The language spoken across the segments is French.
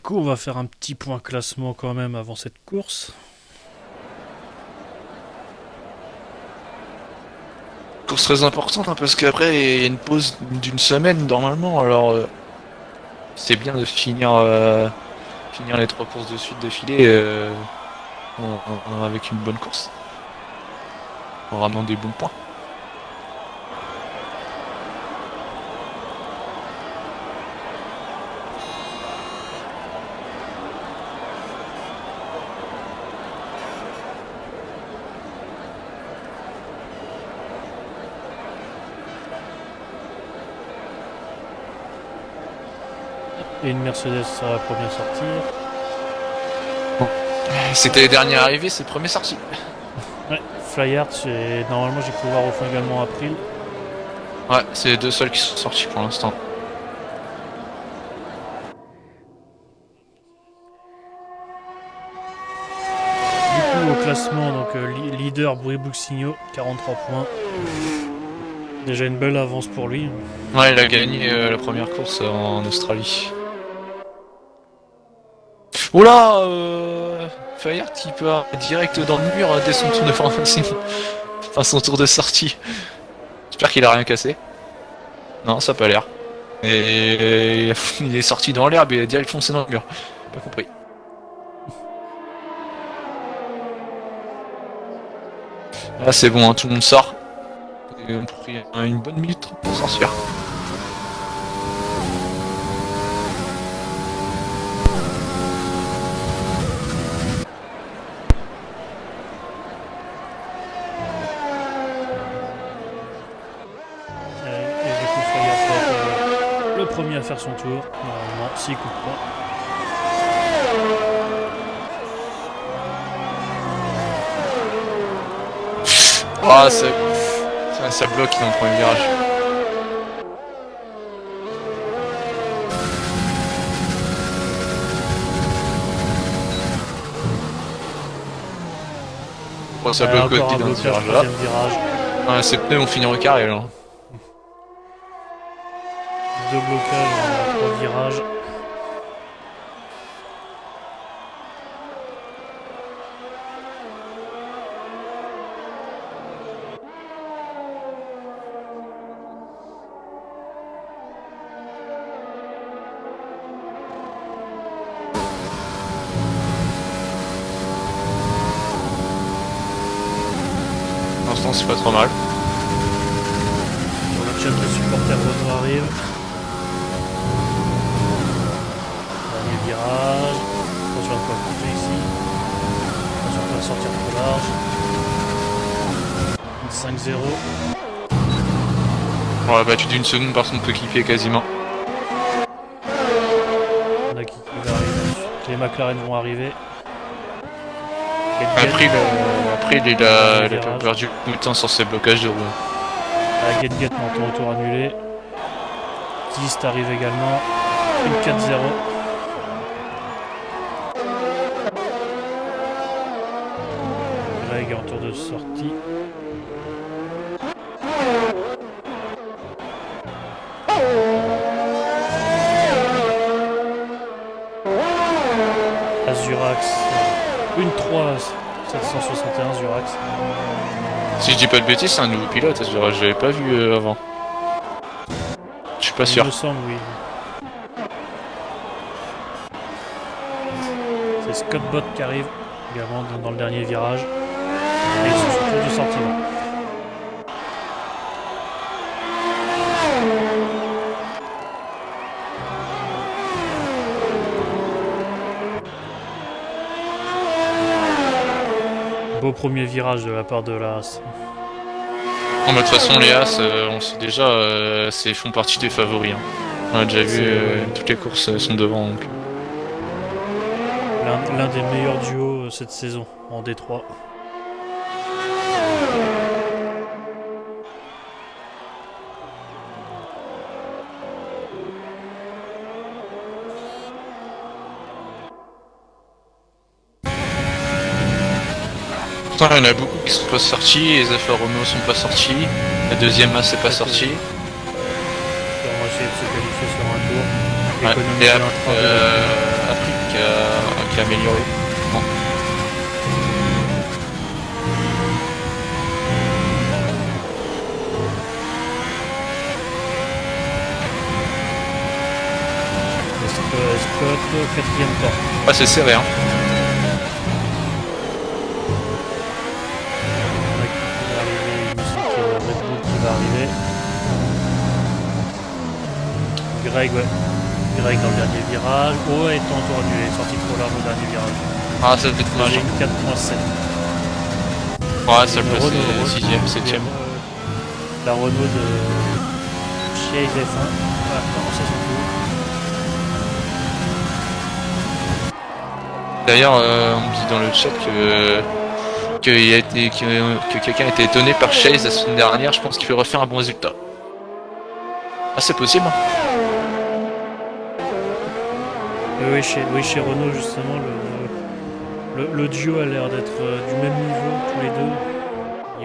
coup, on va faire un petit point classement quand même avant cette course. Course très importante, hein, parce qu'après il y a une pause d'une semaine normalement, alors c'est bien de finir les 3 courses de suite d'affilée avec une bonne course, en ramenant des bons points. Et une Mercedes sera la première sortie. C'était les derniers arrivés, c'est le premier sorti. Ouais, Flyard, normalement j'ai cru voir au fond également April. Ouais, c'est les deux seuls qui sont sortis pour l'instant. Du coup, au classement, donc leader Brouille Bouxigno, 43 points. Déjà une belle avance pour lui. Ouais, il a gagné la première course en Australie. Oula, Fayard qui part direct dans le mur dès son tour de formation. Enfin, son tour de sortie. J'espère qu'il a rien cassé. Non, ça a pas l'air. Et il est sorti dans l'herbe et il a direct foncé dans le mur. Pas compris. Là, c'est bon, hein, tout le monde sort. Et on a pris une bonne minute pour sortir. Et du coup, Flyard va être le premier à faire son tour. Normalement, 6 coups de poing. Ah, ça bloque dans le premier virage. Bon, ça bloque Encore aussi un dans ce blocage, virage là. troisième virage. Ouais, ces pneus vont finir au carré là. Deux blocages en 3 virages. Pour l'instant, c'est pas trop mal. Sur le chat, le supporter Renault arrive. Dernier virage. Attention à ne pas couper ici. Attention à ne pas sortir trop large. 5-0. On l'a battu d'une seconde par son coéquipier quasiment. On a qui va arriver. Les McLaren vont arriver. Après, il a perdu beaucoup de temps sur ses blocages de roue. La Get maintenant au tour annulé. Tist arrive également. Une 4-0. Greg en tour de sortie. Azurax. Une 3 761 Zurax. Si je dis pas de bêtises, c'est un nouveau pilote, je l'avais pas vu avant. Je suis pas sûr. Il me semble, oui. C'est Scott Bott qui arrive également dans le dernier virage. Et sur son tour de sortie. Beau premier virage de la part de la Haas. Bon, bah, de toute façon, les As, on sait déjà, font partie des favoris. Hein. On a déjà vu, toutes les courses sont devant. Donc. L'un des meilleurs duos cette saison en D3. Pourtant, il y en a beaucoup qui sont pas sortis, les Alfa Romeo sont pas sortis, la deuxième As c'est pas sorti. Ils vont essayer de se qualifier sur un tour. Ouais. Économiser un train appris, qui a amélioré. Bon. Scott, quatrième temps. Ah, c'est serré, hein. Il me semble qu'il y a Red Bull qui va arriver. Greg, ouais. Greg dans le dernier virage. Oh, et tour annulé. Sorti trop large au dernier virage. Ah, ça peut être dommage. J'ai une 4.7. Ouais, ça le Renault, passe 6ème, 7ème. La Renault de chez F1. Voilà, commencer son tour. D'ailleurs, on me dit dans le chat que quelqu'un a été étonné par Chase la semaine dernière. Je pense qu'il peut refaire un bon résultat. Ah, c'est possible. Oui, chez Renault, justement, le duo a l'air d'être du même niveau, tous les deux.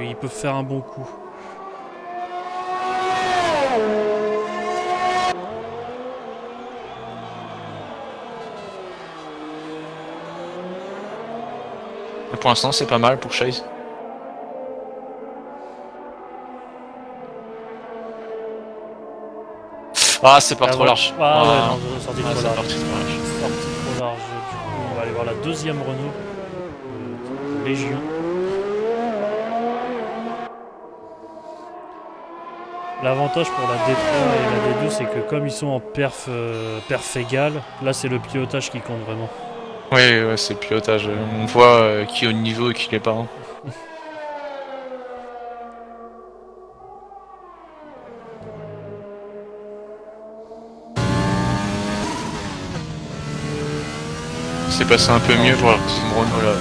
Ils peuvent faire un bon coup. Pour l'instant, c'est pas mal pour Chase. Ah, c'est pas trop large. Ah ouais, non, sorti trop large. Sorti trop large. Sorti trop large. Du coup, on va aller voir la deuxième Renault. Légion. L'avantage pour la D3 et la D2, c'est que comme ils sont en perf égale, là c'est le pilotage qui compte vraiment. Oui, ouais, c'est le pilotage. On voit qui est au niveau et qui l'est pas. Hein. C'est passé un peu mieux pour la deuxième Renault là,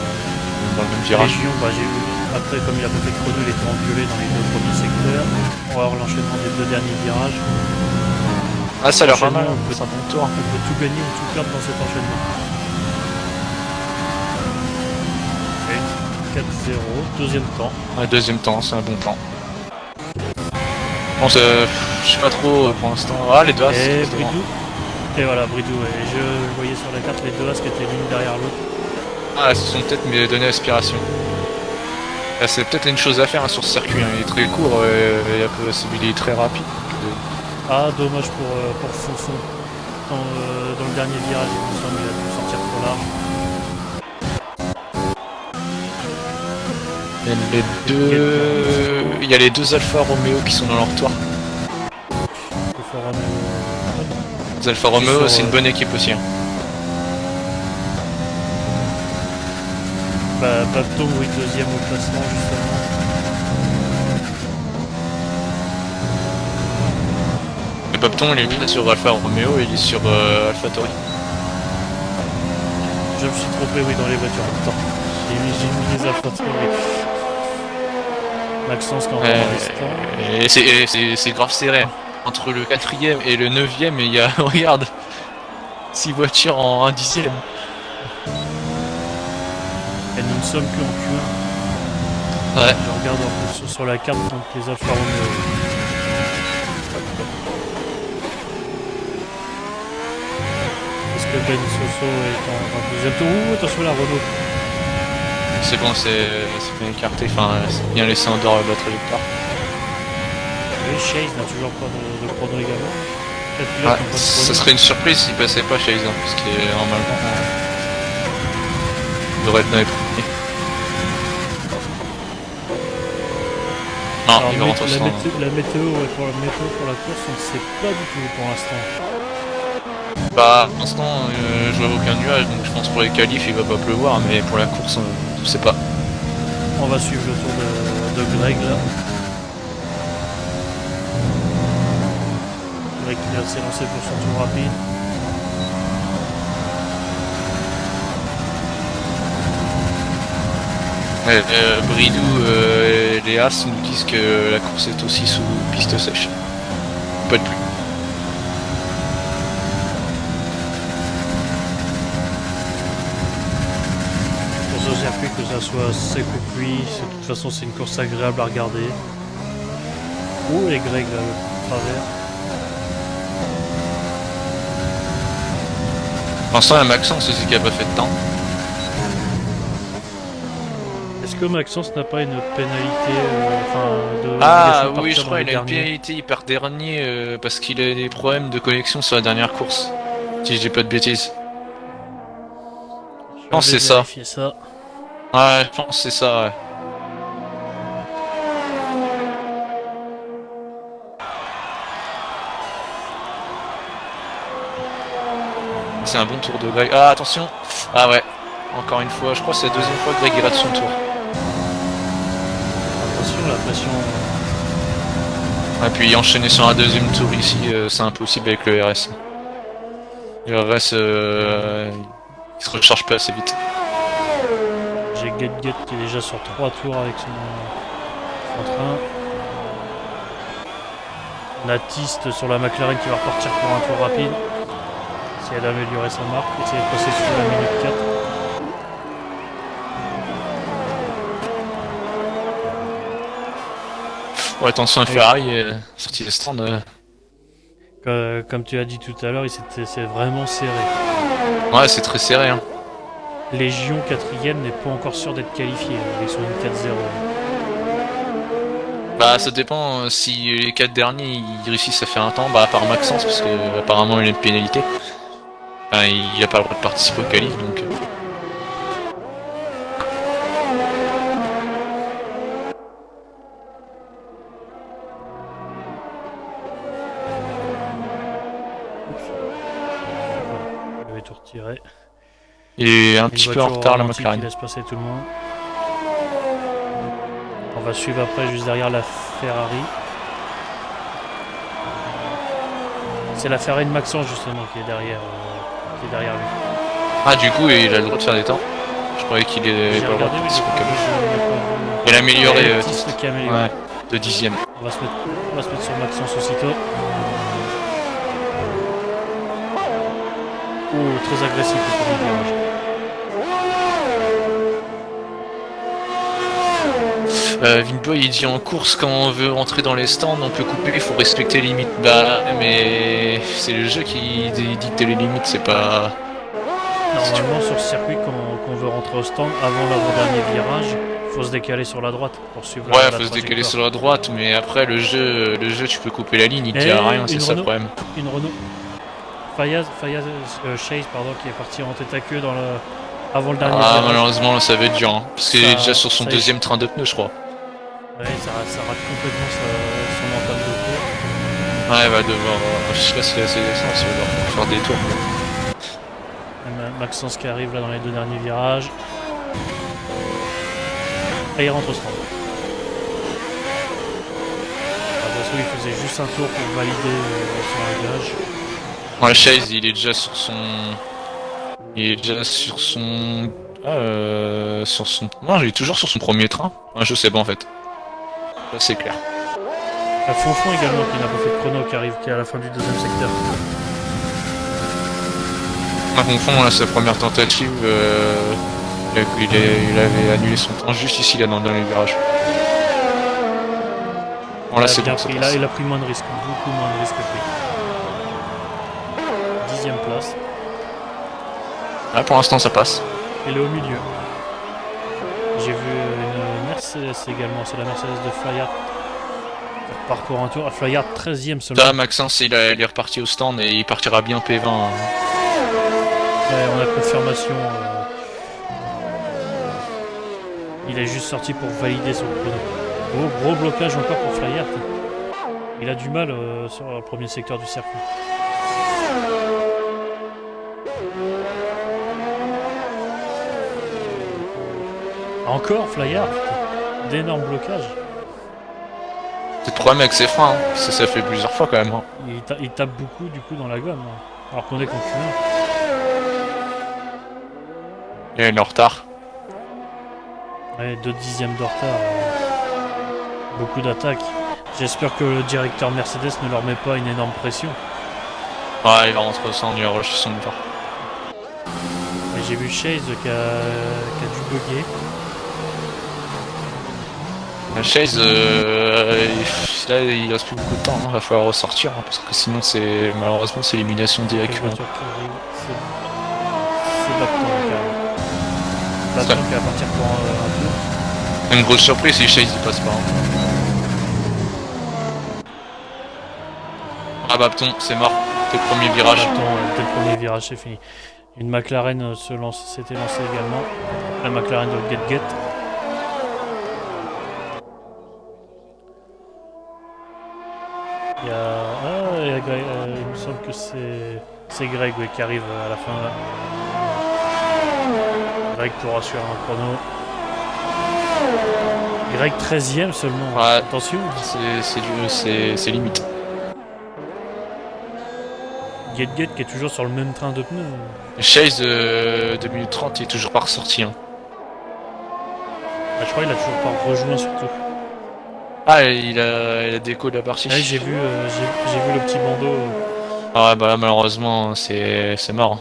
dans le même virage. Légion, j'ai vu. Après, comme il a pas fait de chrono, il était engueulé dans les deux premiers secteurs. On va voir l'enchaînement des deux derniers virages. Ah, ça a l'air pas mal. On peut tout gagner ou tout perdre dans cet enchaînement. 4-0, deuxième temps. Ouais, deuxième temps, c'est un bon temps. Bon, je sais pas trop pour l'instant. Ah, les deux As. Et Bridou. Et voilà, Bridou. Et je voyais sur la carte les deux As qui étaient l'une derrière l'autre. Ah, elles se sont peut-être donné aspiration. Là, c'est peut-être une chose à faire hein, sur ce circuit. Hein. Il est très court et il est très rapide. Ah, dommage pour Fonfon. Dans le dernier virage, il me semble qu'il a dû sortir trop large. Il y a les deux Alfa Romeo qui sont dans leur tour. Les Alfa Romeo, c'est une bonne équipe aussi. Hein. Babto, oui, deuxième au classement, justement. Et Babton, il est pas sur Alfa Romeo, il est sur Alfa Tauri. Je me suis trompé, oui, dans les voitures en même temps. J'ai mis les Alfa Tauri. Maxence qui est encore dans les stands. Et c'est grave serré. Entre le 4ème et le 9ème, il y a, regarde, 6 voitures en 1 dixième. Et nous ne sommes que en Q1. Ouais. Je regarde en plus sur la carte donc les Alfa Romeo. Est-ce que Ben Soso est en deuxième tour? Ouh, attention la Renault. C'est bon, c'est bien écarté, enfin, c'est bien laissé en dehors de la trajectoire. Oui, Chase n'a toujours pas de chrono également. Ah, ça serait une surprise s'il passait pas chez exemple, parce qu'il est normalement. Il devrait être dans les premiers. Non, il va rentrer au la météo pour la course, on ne sait pas du tout pour l'instant. Bah, pour l'instant, je vois aucun nuage, donc je pense pour les qualifs il va pas pleuvoir, mais pour la course, je sais pas. On va suivre le tour de Greg là. Greg qui vient de s'élancer pour son tour rapide. Ouais, Bridou et les As nous disent que la course est aussi sous piste sèche. Pas de pluie. Pour ce circuit, que ça soit sec ou pluie, de toute façon c'est une course agréable à regarder. Oh, et Greg là, le travers. Pour l'instant, il y a Maxence aussi qui a pas fait de temps. Est-ce que Maxence n'a pas une pénalité, Ah obligation de oui, je partir crois dans il a les une derniers? pénalité, il part dernier parce qu'il a des problèmes de connexion sur la dernière course. Si je dis pas de bêtises. Je Je pense que vais c'est ça. vérifier ça. Ouais, je pense que c'est ça, ouais. C'est un bon tour de Greg. Ah, attention. Ah ouais. Encore une fois, je crois que c'est la deuxième fois que Greg il rate son tour. Attention, la pression. Et puis enchaîner sur un deuxième tour ici, c'est impossible avec le RS. Le RS, il se recharge pas assez vite. J'ai Get qui est déjà sur 3 tours avec son train. Natiste sur la McLaren qui va repartir pour un tour rapide. Essayer d'améliorer sa marque, essayer de passer sous la minute 4. Ouais, attention à Ferrari, sortie des stands. Comme tu as dit tout à l'heure, c'est vraiment serré. Ouais, c'est très serré. Hein. Légion 4ème n'est pas encore sûr d'être qualifié avec son 4-0. Bah, ça dépend si les 4 derniers ils réussissent à faire un temps, bah, à part Maxence, parce que apparemment il a une pénalité. Enfin, il a pas le droit de participer au qualif donc. Je vais tout retirer. Il est un petit peu en retard la McLaren. Qui laisse passer tout le monde. On va suivre après juste derrière la Ferrari. C'est la Ferrari de Maxence justement qui est derrière lui. Ah, du coup il a le droit de faire des temps. Je croyais qu'il avait pas le droit de participer au qualif. Il a amélioré ouais, de 10ème. On va se mettre sur Maxence aussitôt. Oh, très agressif le premier virage. Vinboy il dit en course quand on veut rentrer dans les stands on peut couper, il faut respecter les limites. Bah mais c'est le jeu qui dicte les limites, c'est pas... Normalement sur ce circuit quand on veut rentrer au stand, avant l'avant-dernier virage, faut se décaler sur la droite pour suivre ouais, la faut se décaler sur la droite, mais après le jeu tu peux couper la ligne, il dit à rien, c'est ça le problème. Une Renault. Chase qui est parti en tête à queue avant le dernier virage. Ah malheureusement ça va être dur, hein, parce qu'il est déjà sur son deuxième train de pneus je crois. Ouais, ça rate complètement son entame de cours. Ouais, il va devoir... je sais pas s'il a assez d'essence, il va devoir faire des tours. Maxence qui arrive là dans les 2 derniers virages. Et il rentre au stand. De toute façon, il faisait juste un tour pour valider son réglage. Ouais, Chase, il est déjà sur son... Il est déjà sur son... Non, il est toujours sur son premier train. Ouais, je sais pas en fait. Ça c'est clair. Fonfon également qui n'a pas fait de chrono qui est à la fin du 2ème secteur. Fonfon, là, sa première tentative, il avait annulé son temps juste ici, là, dans le dernier virage. Bon, là, c'est bon, il a pris moins de risques, beaucoup moins de risques que lui. 10ème place. Là, pour l'instant, ça passe. Il est au milieu. J'ai vu une Mercedes également, c'est la Mercedes de Flyard. Parcours un tour, Flyard 13ème seulement. Là, Maxence, il est reparti au stand et il partira bien P20. Hein. Ouais, on a confirmation. Il est juste sorti pour valider son chrono. Oh, gros blocage encore pour Flyard. Il a du mal sur le premier secteur du circuit. Encore Flyard, d'énormes blocages. C'est le problème avec ses freins, hein. Ça fait plusieurs fois quand même. Hein. Il tape beaucoup du coup dans la gomme, hein, alors qu'on est qu'en Q1. Et il est en retard. Ouais, 2 dixièmes de retard. Beaucoup d'attaques. J'espère que le directeur Mercedes ne leur met pas une énorme pression. Ouais, il va rentrer au centre, il va rusher son départ. Et j'ai vu Chase qui a dû bugger. Chase, là il reste plus beaucoup de temps, hein. Va falloir ressortir hein, parce que sinon c'est malheureusement c'est élimination directe. Bapton qui arrive. Bapton qui va partir pour un tour. Une grosse surprise si Chase il passe pas. Hein. Ah Bapton, c'est mort. T'es le premier virage. Bapton, dès le premier virage, c'est fini. Une McLaren s'était lancée également. La McLaren de Get. Il y a Greg, il me semble que c'est Greg qui arrive à la fin là. Greg pourra suivre un chrono. Greg 13ème seulement. Ouais. Attention. C'est limite. Get qui est toujours sur le même train de pneus. Chase 2 minutes 30 il est toujours pas ressorti. Hein. Je crois qu'il a toujours pas rejoint surtout. Ah il a déco de la partie. Ouais, j'ai vu le petit bandeau. Ah ouais bah là malheureusement c'est mort.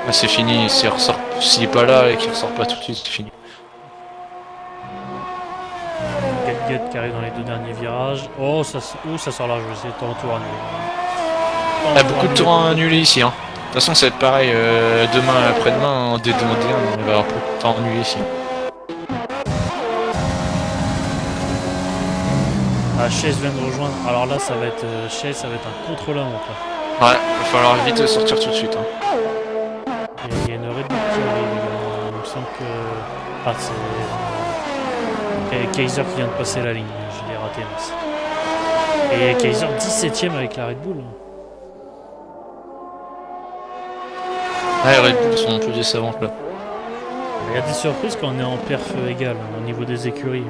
Là c'est fini, s'il est pas là et qu'il ressort pas tout de suite, c'est fini. Get qui arrive dans les 2 derniers virages. Oh ça sort large, c'est en tour annulé. Il y a beaucoup de tours annulés ici. Hein. De toute façon ça va être pareil, demain après-demain en D2 en D1 on va avoir beaucoup de temps annulés ici. Ah, Chase vient de rejoindre. Alors là ça va être Chase, ça va être un contre-la-montre là. Ouais, il va falloir vite sortir tout de suite. Hein. Il y a une Red Bull qui arrive. Il me semble que... Ah c'est... Kaiser qui vient de passer la ligne. Je l'ai raté. Mince. Et Kaiser 17ème avec la Red Bull. Ouais, les Red Bull sont un peu décevantes là. Il y a des surprises quand on est en perf égal au niveau des écuries.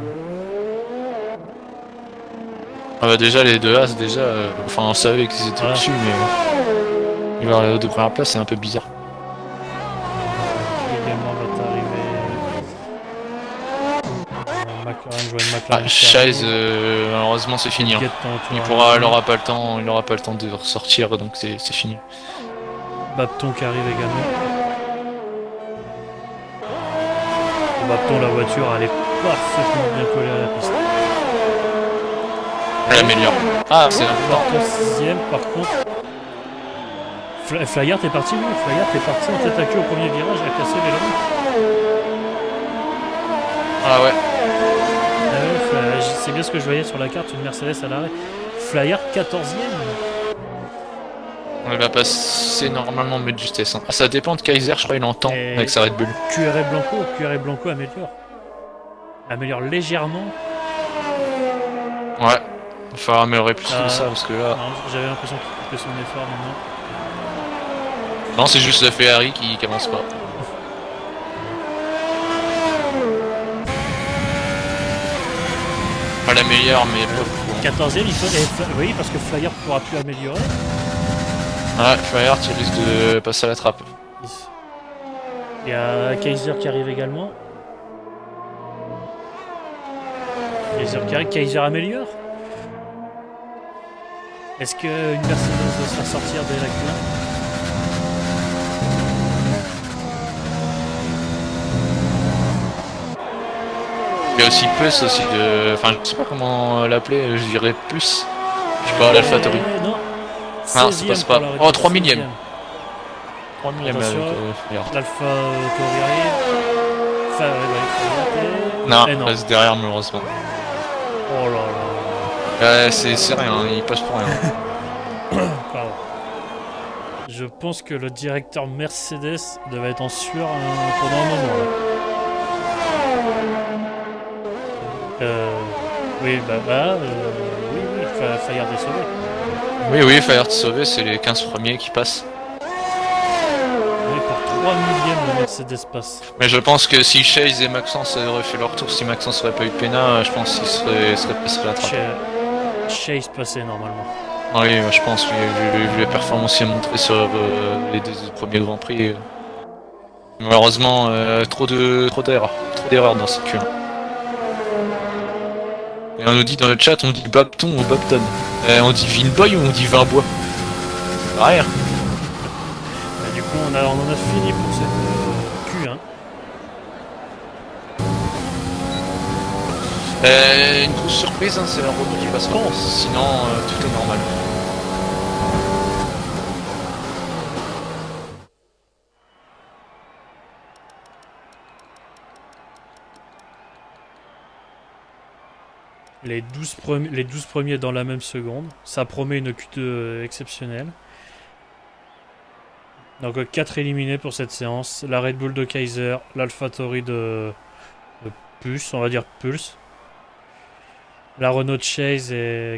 Ah bah déjà les deux As déjà, enfin on savait qu'ils étaient voilà. dessus mais il va arriver aux 2 premières places, c'est un peu bizarre. Également va t'arriver McLaren, joue une McLaren. Ah, Chase malheureusement c'est fini. Hein. Il aura pas le temps de ressortir donc c'est fini. Bapton qui arrive également. Bapton la voiture elle est parfaitement bien collée à la piste. Elle améliore. Ah c'est important. Bapton 6ème par contre. Flyard est parti lui, Flyard est parti en tête à queue au premier virage, il a cassé l'aileron. Ah ouais. C'est bien ce que je voyais sur la carte, une Mercedes à l'arrêt. Flyard 14ème. On va passer normalement de justesse. Hein. Ah, ça dépend de Kaiser, je crois il entend avec sa Red Bull. QR Blanco améliore légèrement. Ouais. Il va falloir améliorer plus que ça parce que là. Non, j'avais l'impression qu'il fait son effort maintenant. Non, c'est juste la Ferrari qui avance pas. Pas la meilleure, mais pas beaucoup. 14ème, il faut. Oui, parce que Flyer pourra plus améliorer. Ouais, Flyer, tu risques de passer à la trappe. Il y a Kaiser qui arrive également. Kaiser améliore. Est-ce qu'une Mercedes va se faire sortir de la Q1 ? Il y a aussi Puss aussi de... Enfin, je sais pas comment l'appeler, je dirais Puss. Je sais pas, l'Alphatori. Non, ça passe pas. Oh, 3 millième. 3 millième avec l'Alpha Tori arrive. Non, il passe derrière malheureusement. Oh là là. C'est rien, il passe pour rien. Pardon. Je pense que le directeur Mercedes devait être en sueur pendant un moment là. Oui, Fayard est sauvé. Oui, Fayard est sauvé, c'est les 15 premiers qui passent. Oui, pour 3 millièmes, le Mercedes passe. Mais je pense que si Chase et Maxence auraient fait leur tour, si Maxence aurait pas eu de pénal, je pense qu'ils seraient passés la trappe. Chase passait normalement. Oui, je pense, vu les performances qu'il a montrées sur les 2 premiers Grands Prix. Malheureusement, trop d'erreurs dans cette Q1. Et on nous dit dans le chat, on dit Bapton ou Bapton. On dit Vinboy ou on dit Vinbois. Rien. Du coup, on en a fini pour cette Q1. Une grosse surprise, hein, c'est la Renault qui passe pas. Sinon, tout est normal. Les 12 premiers dans la même seconde. Ça promet une Q2 exceptionnelle. Donc 4 éliminés pour cette séance. La Red Bull de Kaiser, l'AlphaTauri de Pulse, on va dire Pulse. La Renault de Chase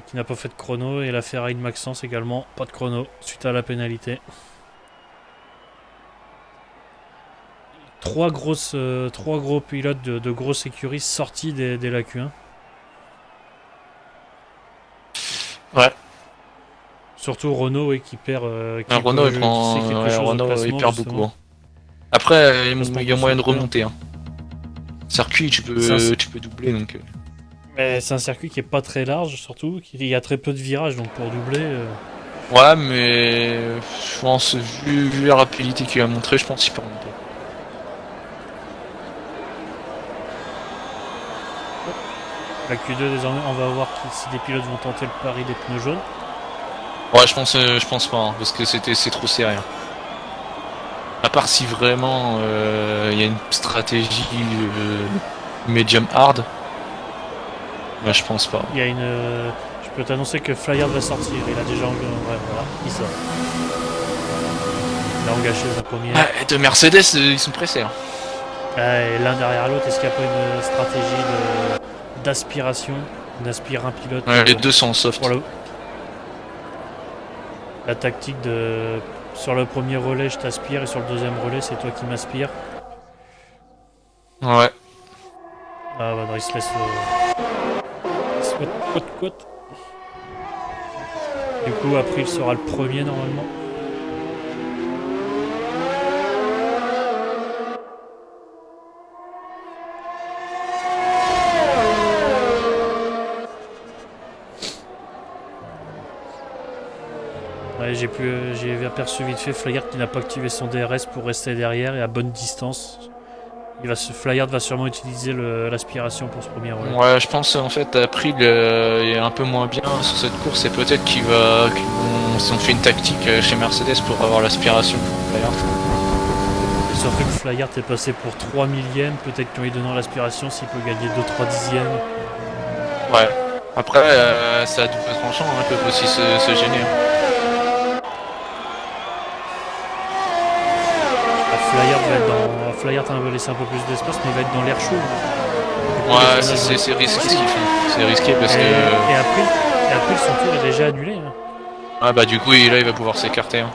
qui n'a pas fait de chrono. Et la Ferrari de Maxence également, pas de chrono suite à la pénalité. Trois gros pilotes de grosses écuries sortis des la Q1. Ouais. Surtout Renault qui perd. Renault, il perd beaucoup. Hein. Après, il y a moyen de remonter. Hein. Circuit, tu peux doubler donc. Mais c'est un circuit qui est pas très large, surtout. Il y a très peu de virages, donc pour doubler. Ouais, mais je pense, vu la rapidité qu'il a montré, je pense qu'il peut remonter. La Q2 désormais, on va voir si des pilotes vont tenter le pari des pneus jaunes. Ouais, je pense pas, hein, parce que c'est trop serré. Hein. À part si vraiment il y a une stratégie medium hard. Ouais, je pense pas. Il y a je peux t'annoncer que Flyard va sortir. Il a déjà engagé. Ouais, voilà, il sort. Il a engagé la première. Ah, de Mercedes, ils sont pressés. Hein. Et l'un derrière l'autre, est-ce qu'il n'y a pas une stratégie d'aspiration? On aspire un pilote. Ouais, les deux sont en soft. La tactique de. Sur le premier relais, je t'aspire, et sur le deuxième relais, c'est toi qui m'aspires. Ouais. Ah bah non, il se laisse. Côte. Du coup, après, il sera le premier normalement. Ouais, j'ai aperçu vite fait Flyard qui n'a pas activé son DRS pour rester derrière et à bonne distance. Flyard va sûrement utiliser l'aspiration pour ce premier relais. Ouais, je pense en fait April est un peu moins bien sur cette course et peut-être qu'ils ont fait une tactique chez Mercedes pour avoir l'aspiration pour Flyard. Et surtout que Flyard est passé pour 3 millièmes, peut-être qu'en lui donnant l'aspiration, s'il peut gagner 2-3 dixièmes. Ouais. Après, ça a double tranchant, hein, ils peuvent aussi se gêner. Hein. Flyard va laisser un peu plus d'espace, mais il va être dans l'air chaud. Ouais, c'est risqué ce qu'ils font. C'est risqué parce que. Et après, son tour est déjà annulé. Hein. Ah bah du coup, là, il va pouvoir s'écarter. Hein.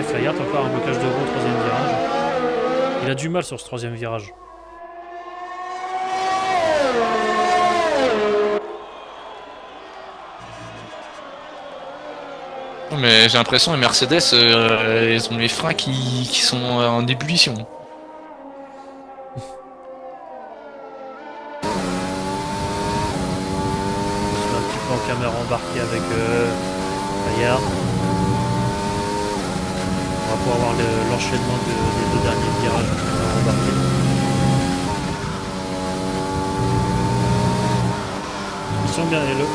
Flyard encore un blocage de roue au troisième virage. Il a du mal sur ce troisième virage. Mais j'ai l'impression que Mercedes, ils ont les freins qui sont en ébullition. Un petit peu en caméra embarquée avec Flyard. On va pouvoir voir l'enchaînement des deux derniers virages en caméra embarquée.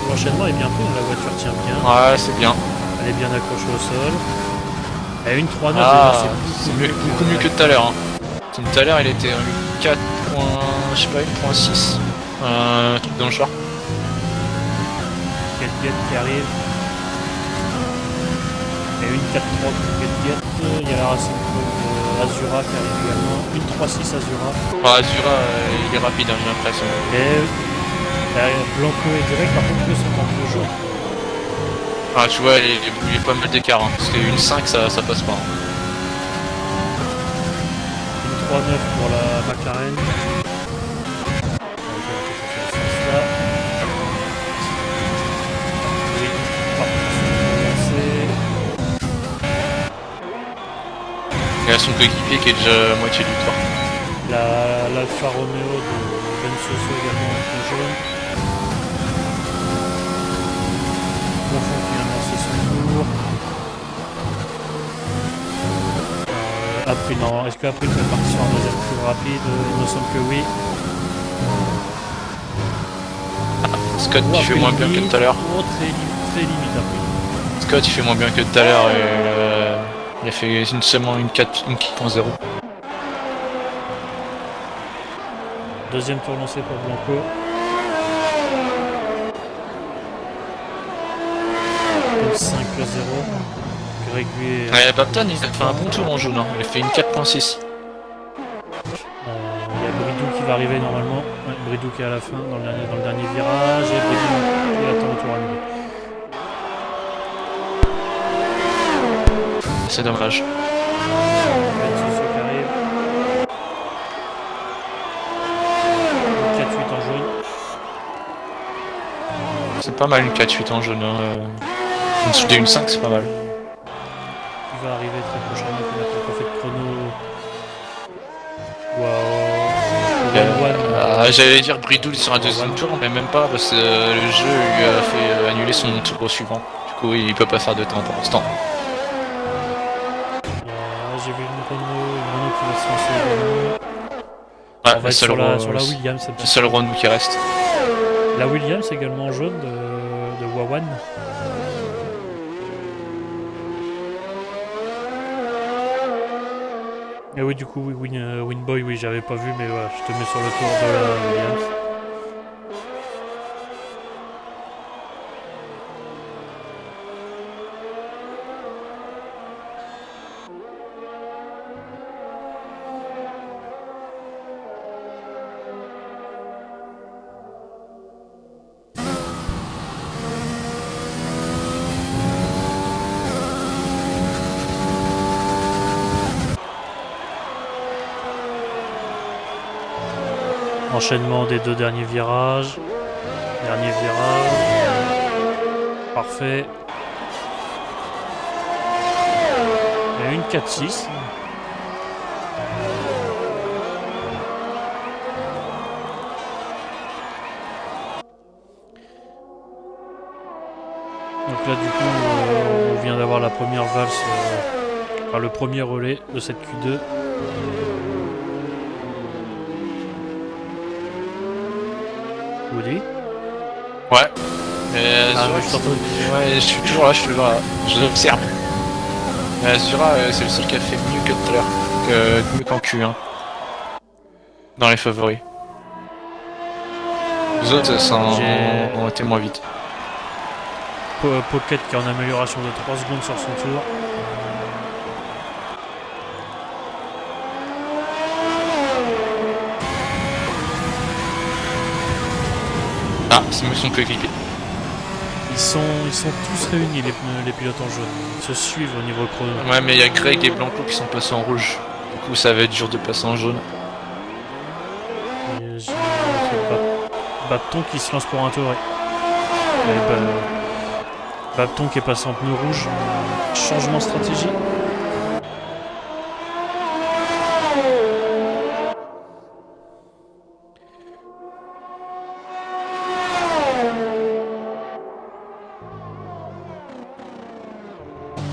L'enchaînement est bien pris, la voiture tient bien. Ouais, c'est bien. Elle est bien accrochée au sol. Elle a une 3.9 c'est beaucoup mieux que tout à l'heure. Hein. Tout à l'heure, il était 4. Je sais pas, 1.6. Truc dans le char. Get qui arrive. Et une 4.3 pour Get. Il y a la Racing Azura qui arrive également. Une 3.6 Azura. Azura, il est rapide, hein, j'ai l'impression. Et Blanco et Direct, par contre, eux sont en bleu jaune. Ah, tu vois, il y a pas mal d'écart, hein, parce qu'une 5, ça passe pas. Hein. Une 3.9 pour la McLaren. Il y a son coéquipier qui est déjà à moitié du toit. L'Alfa Romeo de Ben Soso également en bleu jaune. Bonfond qui vient de lancer son tour. April, non. Est-ce qu'April peut partir sur un deuxième plus rapide? Il me semble que oui. Scott il fait moins bien que tout à l'heure. Très limite April. Scott il fait moins bien que tout à l'heure et il a fait seulement une 4.0. Deuxième tour lancé pour Blanco. Donc 5-0. Greg lui est... Ouais, Babton, il a fait un bon tour en jaune. Hein. Il a fait une 4.6. Il y a Bridou qui va arriver normalement. Ouais, Bridou qui est à la fin dans le dernier virage. Et Bridou qui attend le tour annulé. C'est dommage. Bensoso qui arrive. 4-8 en jaune. C'est pas mal une 4-8 en jaune. Hein. En dessous des 1.5, c'est pas mal. Qui va arriver très prochainement, qui n'a pas fait de chrono. Waouh. J'allais dire Bridou sur un deuxième tour, mais même pas parce que le jeu lui a fait annuler son tour au suivant. Du coup, il peut pas faire de temps pour l'instant. J'ai vu une Renault qui va se lancer également. Ouais, On va être sur la Williams. Le seul Renault qui reste. La Williams également en jaune de Wawan. Et oui, du coup, Winboy, oui, j'avais pas vu, mais voilà, je te mets sur le tour de la Williams. Enchaînement des deux derniers virages. Dernier virage. Parfait. Et une 4-6. Donc là du coup on vient d'avoir la première valse, enfin le premier relais de cette Q2. Woody. Ouais. Je suis toujours là, je l'observe. Zura, c'est le seul qui a fait mieux que tout à l'heure, mieux qu'en Q1. Dans les favoris. Les autres ont été moins vite. Pocket qui est en amélioration de 3 secondes sur son tour. Ah, c'est mieux son coéquipier. Ils sont tous réunis les pilotes en jaune. Ils se suivent au niveau chrono. Ouais, mais il y a Greg et Blanco qui sont passés en rouge. Du coup, ça va être dur de passer en jaune. J'ai Babton qui se lance pour un tour. Ouais. Babton qui est passé en pneu rouge. Changement de stratégie.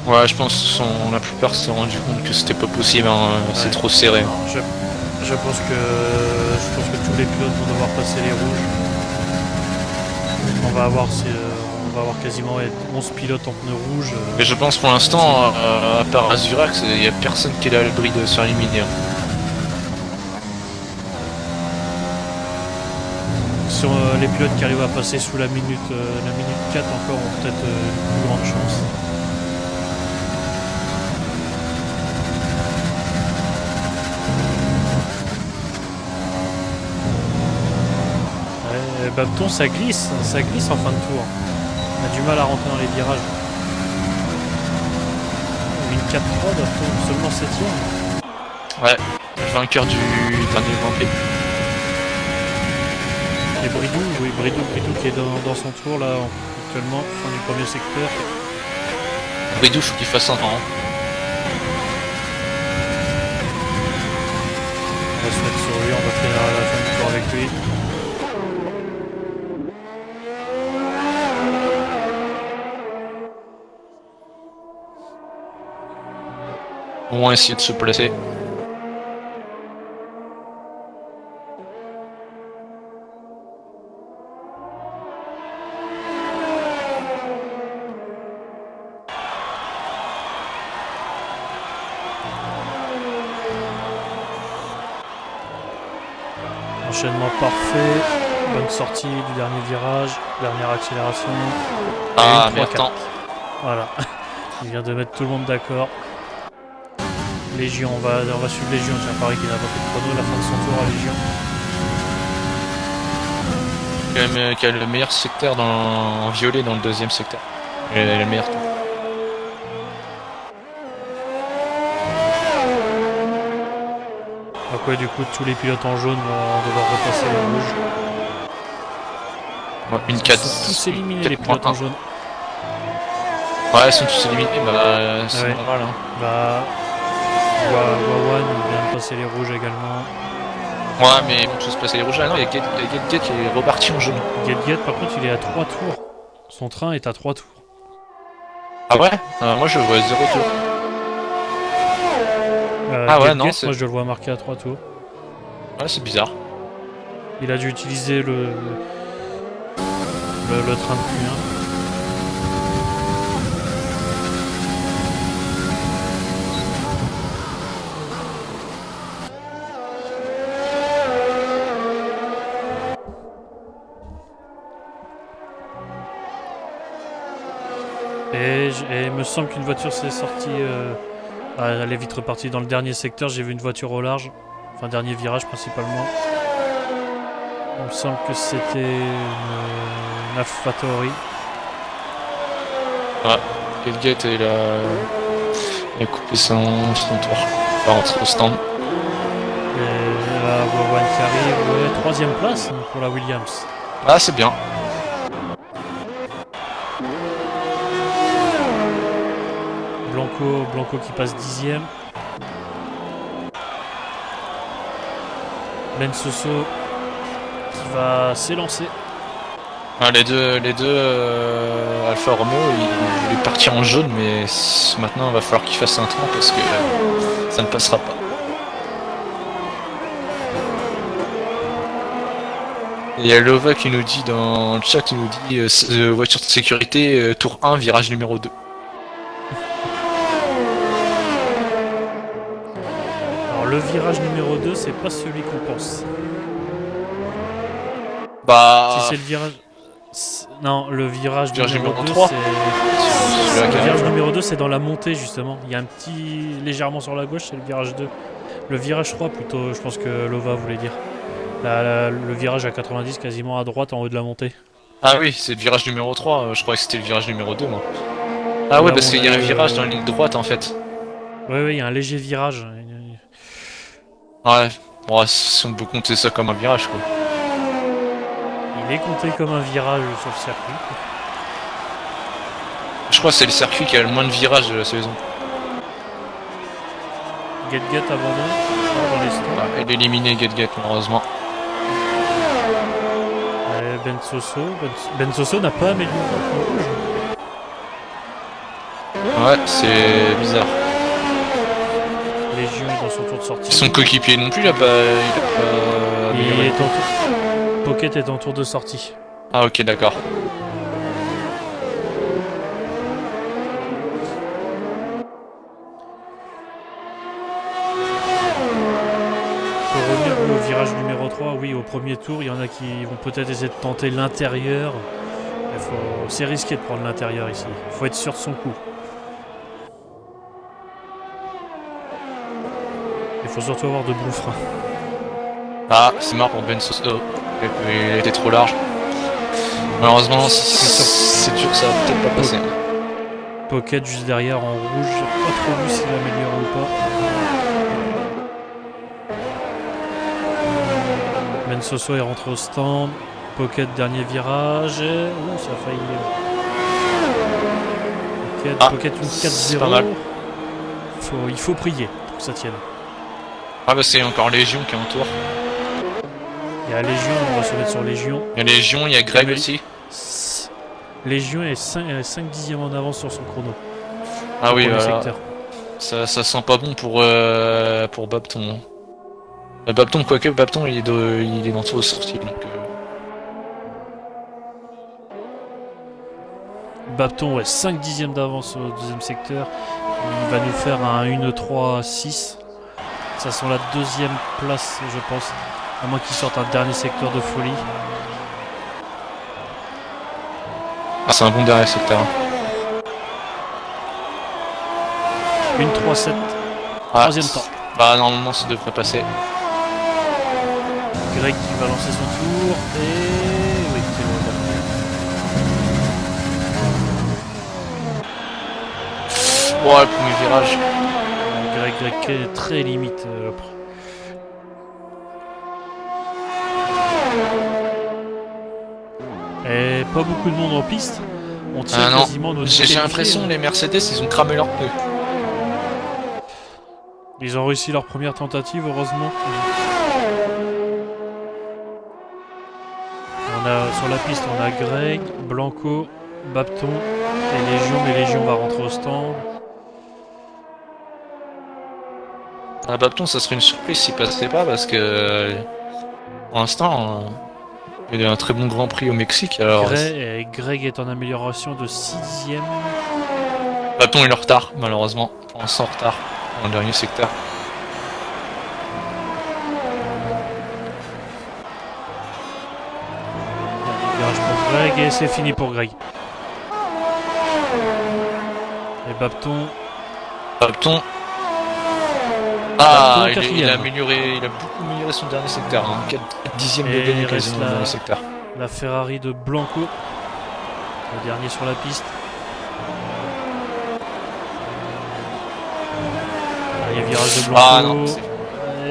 Ouais, je pense que la plupart se sont rendu compte que c'était pas possible, hein. C'est trop serré. Je pense que tous les pilotes vont devoir passer les rouges. On va avoir quasiment 11 pilotes en pneus rouges. Mais je pense pour l'instant, à part Azurax, il n'y a personne qui est à l'abri de se faire éliminer. Sur les pilotes qui arrivent à passer sous la minute 4 encore ont peut-être une plus grande chance. Babton, ça glisse en fin de tour. On a du mal à rentrer dans les virages. Une 4-3, Babton, seulement 7ème. Ouais, le vainqueur du dernier Grand Prix. Et Bridou qui est dans son tour là, actuellement, fin du premier secteur. Bridou, faut qu'il fasse un temps. On va se mettre sur lui, on va finir à la fin du tour avec lui. Au moins essayer de se placer. Enchaînement parfait. Bonne sortie du dernier virage. Dernière accélération. Ah, Et une mais 3-4. attends. Voilà. Il vient de mettre tout le monde d'accord. Légion, on va suivre Légion. Tiens, Paris qui n'a pas fait de chrono. La fin de son tour à Légion. Qui a le meilleur secteur en violet dans le deuxième secteur. Et le meilleur tour. Donc ouais, du coup, tous les pilotes en jaune vont devoir repasser les rouges. Ouais, une Ils 4. sont tous éliminés, les pilotes en jaune. Ouais, ils sont tous éliminés, bah c'est Ouais. normal. Hein. Bah, Wawan vient de passer les rouges également. Ouais, mais ils vont tous passer les rouges. Ah non, il y a Get qui est reparti en jaune. Get, par contre, il est à 3 tours. Son train est à 3 tours. Ah ouais moi je vois 0 tour. Ah ouais, non, moi je le vois marqué à 3 tours. Ouais, c'est bizarre. Il a dû utiliser le train de Q1. Et il me semble qu'une voiture s'est sortie. Elle est vite repartie dans le dernier secteur. J'ai vu une voiture au large. Enfin, dernier virage principalement. Il me semble que c'était une AlphaTauri. Ouais, Get il a coupé son tour. Il va rentrer au stand. Et la Wawan qui arrive. Ouais, 3ème place pour la Williams. Ah, c'est bien. Blanco qui passe 10ème. Ben Soso qui va s'élancer. Ah, les deux Alfa Romeo, ils voulaient partir en jaune, mais maintenant il va falloir qu'ils fassent un train parce que ça ne passera pas. Et il y a Lova qui nous dit dans le chat, qui nous dit voiture de sécurité, tour 1, virage numéro 2. Alors le virage numéro 2, c'est pas celui qu'on pense. Bah. Si c'est le virage. Non, le virage numéro 2, 3. Le virage numéro 2, c'est dans la montée justement. Il y a un petit. Légèrement sur la gauche, c'est le virage 2. Le virage 3, plutôt, je pense que Lova voulait dire. Le virage à 90, quasiment à droite en haut de la montée. Ah oui, c'est le virage numéro 3. Je croyais que c'était le virage numéro 2, moi. Ah ouais, parce qu'il y a un virage dans la ligne droite en fait. Ouais, il y a un léger virage. Ouais, bon, si on peut compter ça comme un virage, quoi. Il est compté comme un virage sur le circuit. Je crois que c'est le circuit qui a le moins de virages de la saison. Get abandonne dans les stands. Ah, elle est éliminée, Get, malheureusement. Ben Soso n'a pas amélioré le rouge. Ouais, c'est bizarre. Légion est dans son tour de sortie. Son coéquipier non plus, il a pas amélioré. Pocket est en tour de sortie. Ah ok, d'accord. Pour revenir au virage numéro 3, oui, au premier tour, il y en a qui vont peut-être essayer de tenter l'intérieur. C'est risqué de prendre l'intérieur ici. Il faut être sûr de son coup. Il faut surtout avoir de bons freins. Ah, c'est marrant pour Ben Soso. Il était trop large. Malheureusement, c'est sûr que ça va peut-être pas passer. Pocket juste derrière en rouge. J'ai pas trop vu s'il améliore ou pas. Ben Soso est rentré au stand. Pocket dernier virage. Ouh, ça a failli. Pocket une 4-0. Pas mal. Il faut prier pour que ça tienne. Ah bah c'est encore Légion qui est en tour. Il y a Légion, on va se mettre sur Légion. Il y a Légion, il y a Greg aussi. Légion est 5 dixièmes en avance sur son chrono. Ah oui, voilà. Ça sent pas bon pour Babton. Babton, quoique Babton il est dans le tour de sortie. Donc, Babton, ouais, 5 dixièmes d'avance au deuxième secteur. Il va nous faire un 1-3-6. Ça sent la deuxième place, je pense. À moins qu'ils sortent un dernier secteur de folie. Ah, c'est un bon dernier secteur. Une 3-7. Ah, Troisième temps. Bah normalement ça devrait passer. Greg qui va lancer son tour. Et oui, c'est bon. Ouais, le premier virage. Greg qui est très limite. Et pas beaucoup de monde en piste. On tient Non, quasiment nos j'ai l'impression les Mercedes ils ont cramé leurs pneus. Ils ont réussi leur première tentative, heureusement. Sur la piste, on a Greg, Blanco, Bapton et Légion, mais Légion va rentrer au stand. Ah, Bapton, ça serait une surprise s'il passait pas parce que pour l'instant il y a un très bon Grand Prix au Mexique. Alors Greg est en amélioration de 6ème. Bapton il est en retard malheureusement, pour l'instant en retard dans le dernier secteur. Virage pour Greg et c'est fini pour Greg. Et Bapton. Ah, il a beaucoup amélioré son dernier secteur, hein. 4 dixièmes de gagné quasiment dans le dernier secteur. La Ferrari de Blanco, le dernier sur la piste. Ah, il y a virage de Blanco.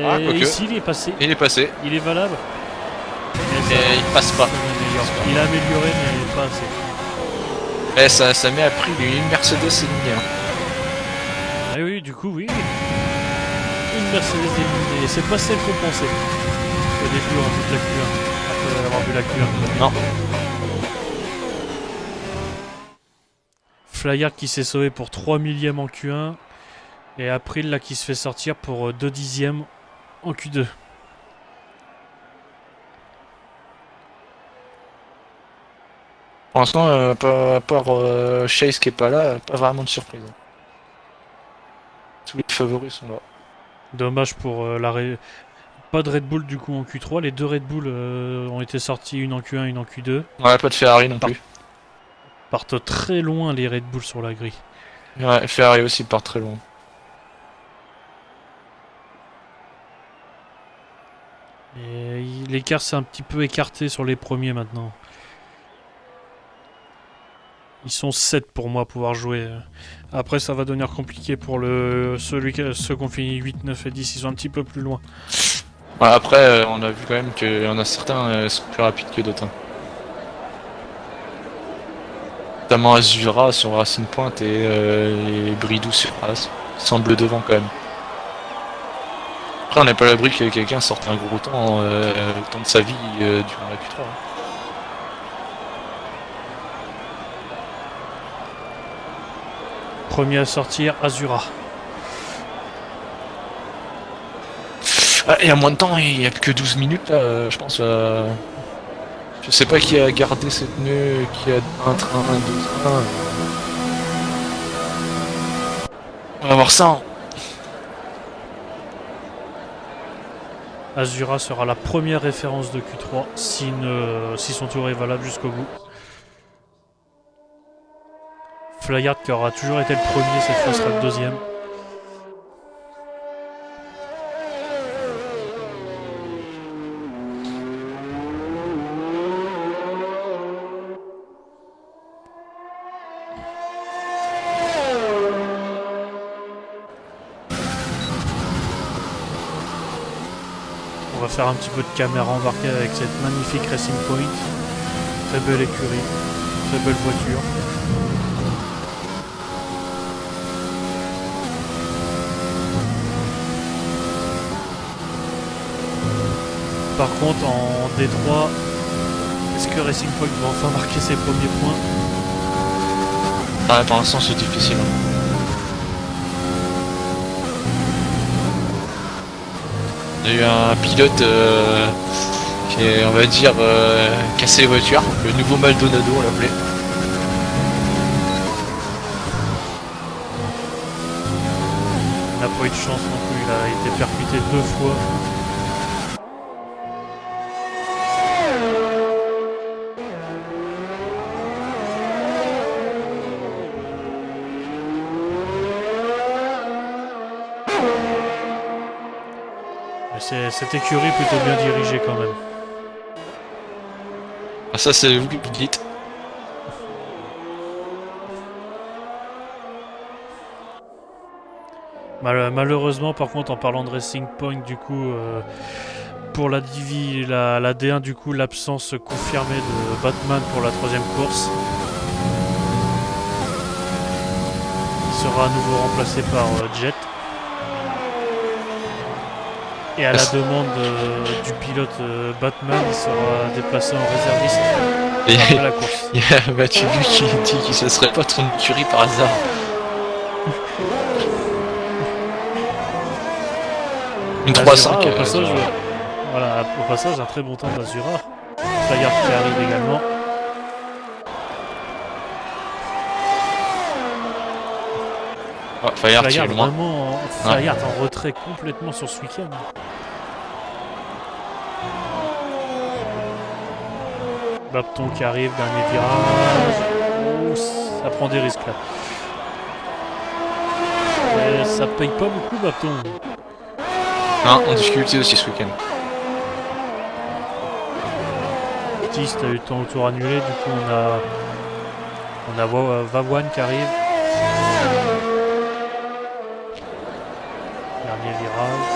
Ah non, et ici il est passé. Il est passé. Il est valable. Mais il passe pas. Il a amélioré mais pas assez. Eh, ça met à prix une Mercedes éliminée. Ah oui, du coup, oui. Une Mercedes éliminée. C'est pas celle qu'on pensait. Au début, en vue de la Q1. Après avoir vu la Q1. Non. Flyard qui s'est sauvé pour 3 millièmes en Q1. Et April là qui se fait sortir pour 2 dixièmes en Q2. Pour l'instant, à part Chase qui est pas là, pas vraiment de surprise. Tous les favoris sont là. Dommage pour pas de Red Bull du coup en Q3. Les deux Red Bull ont été sortis, une en Q1, une en Q2. Ouais, pas de Ferrari non plus. Partent très loin les Red Bull sur la grille. Ouais, Ferrari aussi part très loin. Et l'écart s'est un petit peu écarté sur les premiers maintenant. Ils sont 7 pour moi pouvoir jouer. Après ça va devenir compliqué pour ceux qui ont fini 8, 9 et 10, ils sont un petit peu plus loin. Ouais, après on a vu quand même qu'il y en a certains sont plus rapides que d'autres. Notamment Azura sur Racing Point et Bridou sur As. Semble devant quand même. Après on n'est pas à l'abri que quelqu'un sorte un gros temps, le temps de sa vie durant la Q3. Premier à sortir, Azura. Ah, et à moins de temps, il n'y a que 12 minutes là, je pense. Je sais pas qui a gardé cette pneu, qui a un train, deux trains. On va voir ça. Hein. Azura sera la première référence de Q3 si son tour est valable jusqu'au bout. Flyard qui aura toujours été le premier, cette fois sera le deuxième. On va faire un petit peu de caméra embarquée avec cette magnifique Racing Point. Très belle écurie, très belle voiture. Par contre, en D3, est-ce que Racing Point va enfin marquer ses premiers points? Ah, pour l'instant, c'est difficile. On a eu un pilote qui est, on va dire, cassé les voitures. Le nouveau Maldonado, on l'appelait. Il n'a pas eu de chance non plus, il a été percuté 2 fois. cette écurie plutôt bien dirigée quand même. Ah, ça, c'est vous qui le dites. Malheureusement, par contre, en parlant de Racing Point, du coup, pour la D1, du coup, l'absence confirmée de Batman pour la 3ème course. Il sera à nouveau remplacé par Jet. Et à la demande du pilote Batman, il sera déplacé en réserviste après la course. Il y a Mathieu qui dit qu'il se serait pas trop une curie par hasard. Une 3-5. Au passage, voilà, au passage, un très bon temps d'Azura. Flyard qui arrive également. Oh, Flyard qui est loin. Vraiment, Flyard en retrait complètement sur ce week-end. Bapton qui arrive, dernier virage. Oh, ça prend des risques là. Et ça paye pas beaucoup, Bapton. Non, en difficulté aussi ce week-end. Tist a eu le temps au tour annulé, du coup on a Vavwan qui arrive. Dernier virage.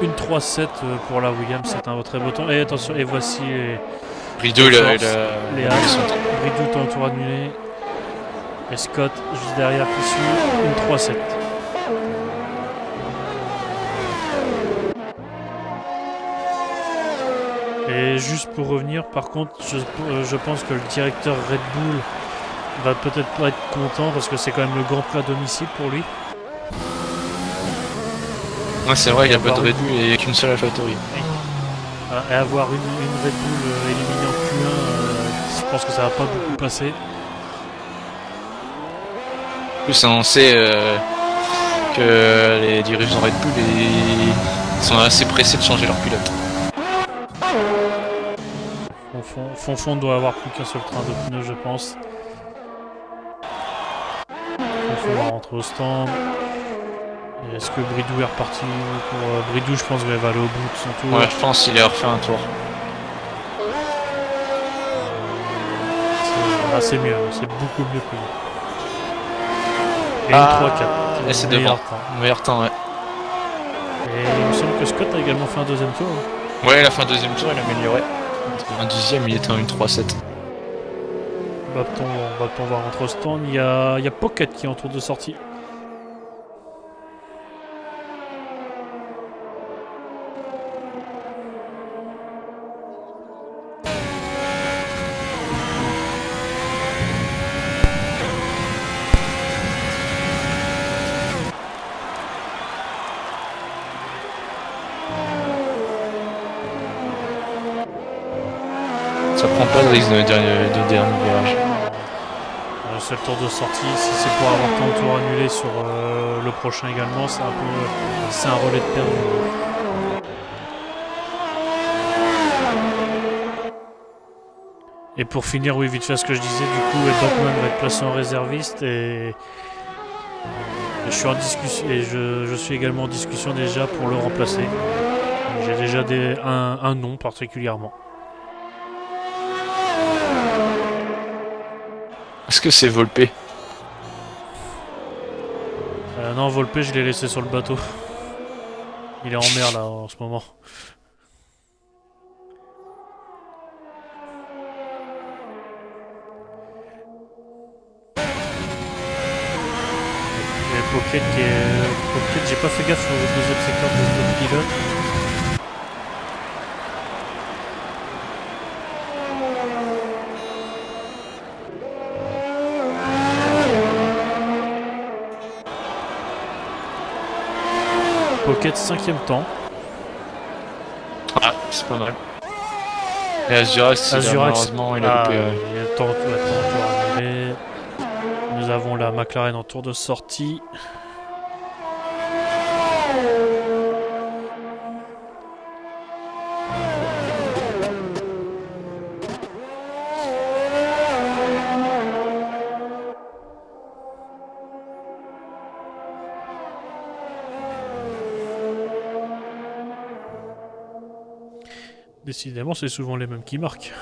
Une 3-7 pour la Williams, c'est un très beau temps. Et attention, et voici Brideau, les il As. son temps. Brideau, temps au tour annulé. Et Scott juste derrière qui suit. Une 3-7. Et juste pour revenir, par contre, je pense que le directeur Red Bull va peut-être pas être content parce que c'est quand même le Grand Prix à domicile pour lui. Ouais, c'est vrai, il y a pas de Red Bull et qu'une seule AlphaTauri. Et avoir une Red Bull éliminée en Q1, je pense que ça va pas beaucoup passer. En plus, on sait que les dirigeants Red Bull sont assez pressés de changer leur pilote. Fonfon doit avoir plus qu'un seul train de pneus, je pense. Fonfon va rentrer au stand. Est-ce que Bridou est reparti pour Bridou? Je pense qu'il va aller au bout de son tour. Ouais, je pense qu'il a refait un tour. C'est mieux, c'est beaucoup mieux que lui. Et une 3-4. Et c'est devant. Meilleur temps, ouais. Et il me semble que Scott a également fait un deuxième tour. Ouais, il a fait un deuxième tour, il a amélioré. Un deuxième, il était en 1.3.7. Bapton va rentrer au stand. Il y a Pocket qui est en tour de sortie. Ça prend pas de risque de dernier virage. C'est le tour de sortie. Si c'est pour avoir ton tour annulé sur le prochain également, c'est un relais de perdu. Et pour finir, oui, vite fait ce que je disais, du coup, Batman va être placé en réserviste et je suis en discussion et je suis également en discussion déjà pour le remplacer. J'ai déjà un nom particulièrement. Est-ce que c'est Volpe? Non, Volpe, je l'ai laissé sur le bateau. Il est en mer là en ce moment. Et Pocket j'ai pas fait gaffe au deuxième secteur de pilote. Pocket 5ème temps. Ah, c'est pas mal. Et Azurax, malheureusement, il a loupé. Il y a le temps pour arriver. Nous avons la McLaren en tour de sortie. Décidément, c'est souvent les mêmes qui marquent.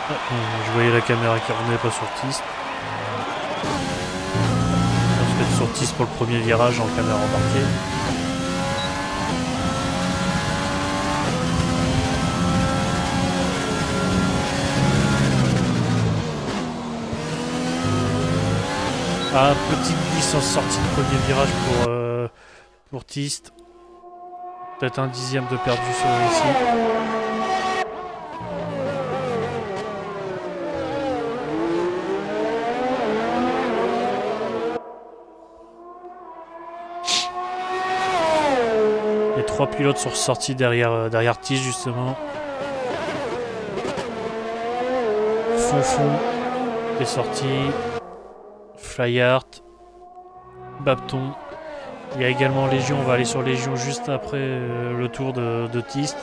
Je voyais la caméra qui revenait pas sur Tist. Je vais être sur Tist pour le premier virage en caméra embarquée. Ah, petite glisse en sortie de premier virage pour Tist. Peut-être un dixième de perdu sur ici. Les trois pilotes sont ressortis derrière Tist justement. Fonfon est sorti. Flyart, Bapton. Il y a également Légion, on va aller sur Légion juste après le tour de Tist.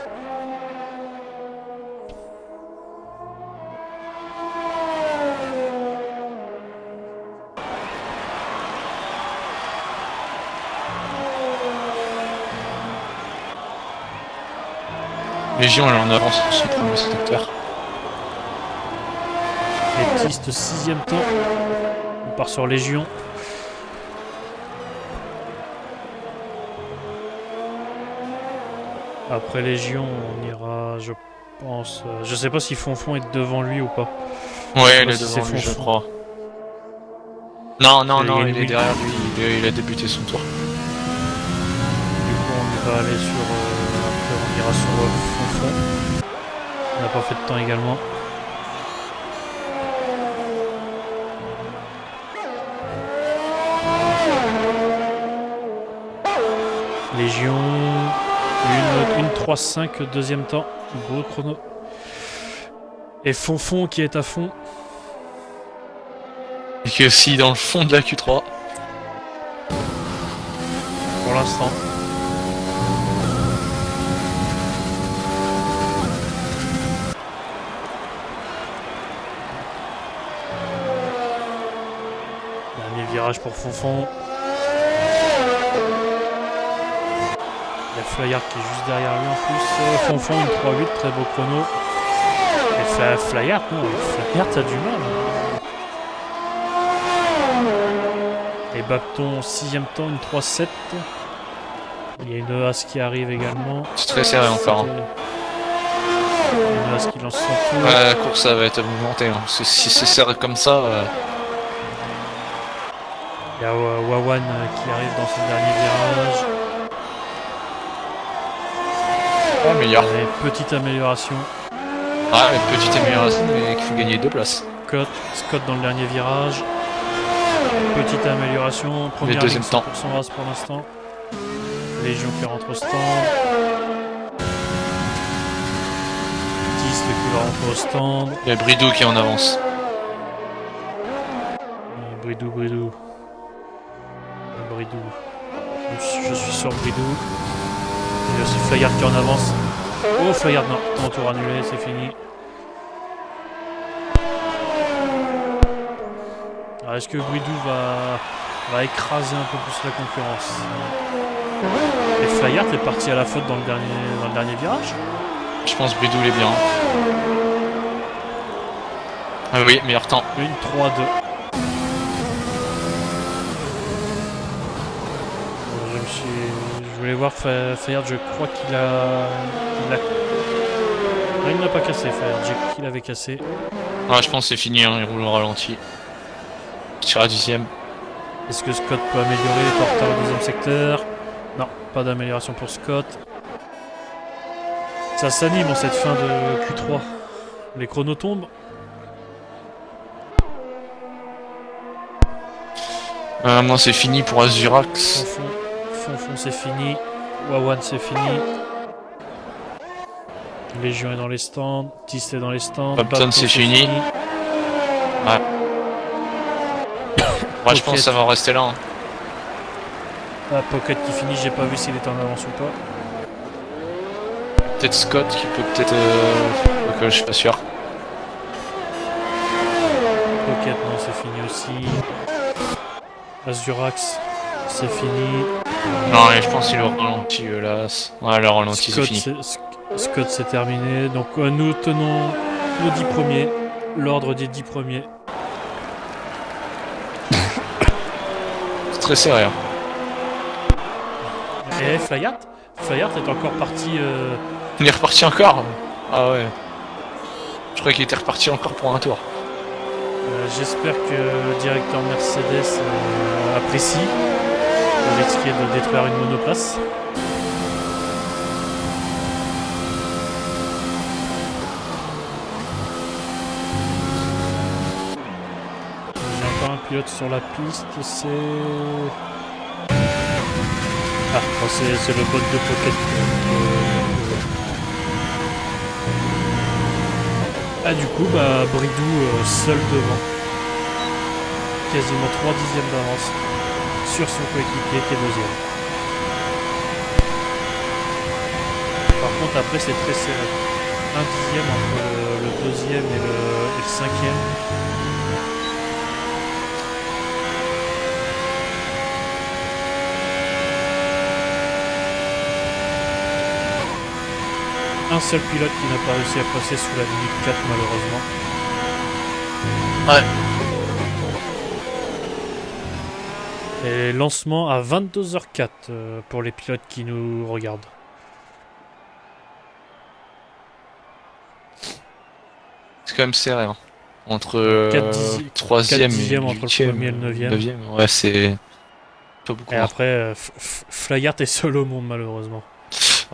Légion elle est en avance sur le premier secteur. Et Tist 6ème temps. On part sur Légion. Après Légion, on ira, je pense... je sais pas si Fonfon est devant lui ou pas. Ouais, il est devant lui, je crois. Non, il est derrière lui, il a débuté son tour. Du coup, on va aller sur... après, on ira sur Fonfon. On n'a pas fait de temps également. Légion, une 3-5 deuxième temps, beau chrono. Et Fonfon qui est à fond. Et qui est aussi dans le fond de la Q3. Pour l'instant. Dernier virage pour Fonfon. Il y a Flyart qui est juste derrière lui en plus. Fonfon, une 3-8, très beau chrono. Et Flyart, non, Flyart a du mal. Et Bapton, 6ème temps, une 3-7. Il y a une As qui arrive également. C'est très serré encore. Une As qui lance son tour. Ouais, la course ça va être mouvementée. Hein, parce que si c'est serré comme ça. Il y a Wawan qui arrive dans son dernier virage. Ah, meilleur. Petite amélioration. Ah, une petite amélioration, mais qui fait gagner 2 places. Scott dans le dernier virage. Petite amélioration. Première deuxième ligne, temps. 100% As pour l'instant. Légion qui rentre au stand. Tist qui va rentrer au stand. Il y a Bridou qui est en avance. Bridou. Bridou. Je suis sur Bridou. Il y a aussi Flyart qui est en avance. Oh, Flyart, non. Ton tour annulé, c'est fini. Alors, est-ce que Bridou va écraser un peu plus la concurrence? Et Flyart est parti à la faute dans le dernier virage. Je pense Bridou il est bien. Ah oui, meilleur temps. Une 3-2. Je voulais voir Fayard, je crois qu'il a... Non, il n'a pas cassé Fayard, j'ai cru qu'il avait cassé. Ouais, je pense que c'est fini, hein, il roule au ralenti. Il tire à 10ème. Est-ce que Scott peut améliorer les porteurs au deuxième secteur? Non, pas d'amélioration pour Scott. Ça s'anime en cette fin de Q3. Les chronos tombent. Moi c'est fini pour Azurax. Fonfon c'est fini. Wawan c'est fini. Légion est dans les stands. Tist est dans les stands. Bapton c'est fini. Ouais. Ouais, je pense que ça va rester là. Hein. Ah, Pocket qui finit, j'ai pas vu s'il est en avance ou pas. Peut-être Scott qui peut peut-être... je suis pas sûr. Pocket non c'est fini aussi. Azurax c'est fini. Non, et je pense qu'il aura ralenti là. Ouais, le ralenti, c'est fini. Scott, c'est terminé. Donc, nous tenons nos 10 premiers. L'ordre des 10 premiers. C'est très serré. Hein. Et Flyart est encore parti. Il est reparti encore. Ah ouais. Je croyais qu'il était reparti encore pour un tour. J'espère que le directeur Mercedes apprécie de risquer de détruire une monoplace. J'ai encore un pilote sur la piste, c'est... Ah, bon, c'est le bot de Pocket. Ah, du coup, bah, Bridou seul devant. Quasiment 3 dixièmes d'avance sur son coéquipier qui est deuxième. Par contre, après, c'est très serré. 1 dixième entre le deuxième et le cinquième. Un seul pilote qui n'a pas réussi à passer sous la minute 4 malheureusement. Ouais. Et lancement à 22h04 pour les pilotes qui nous regardent. C'est quand même serré. Hein. Entre le 3ème entre le premier et le 9ème. Ouais, c'est pas beaucoup. Et après, Flyart est seul au monde malheureusement.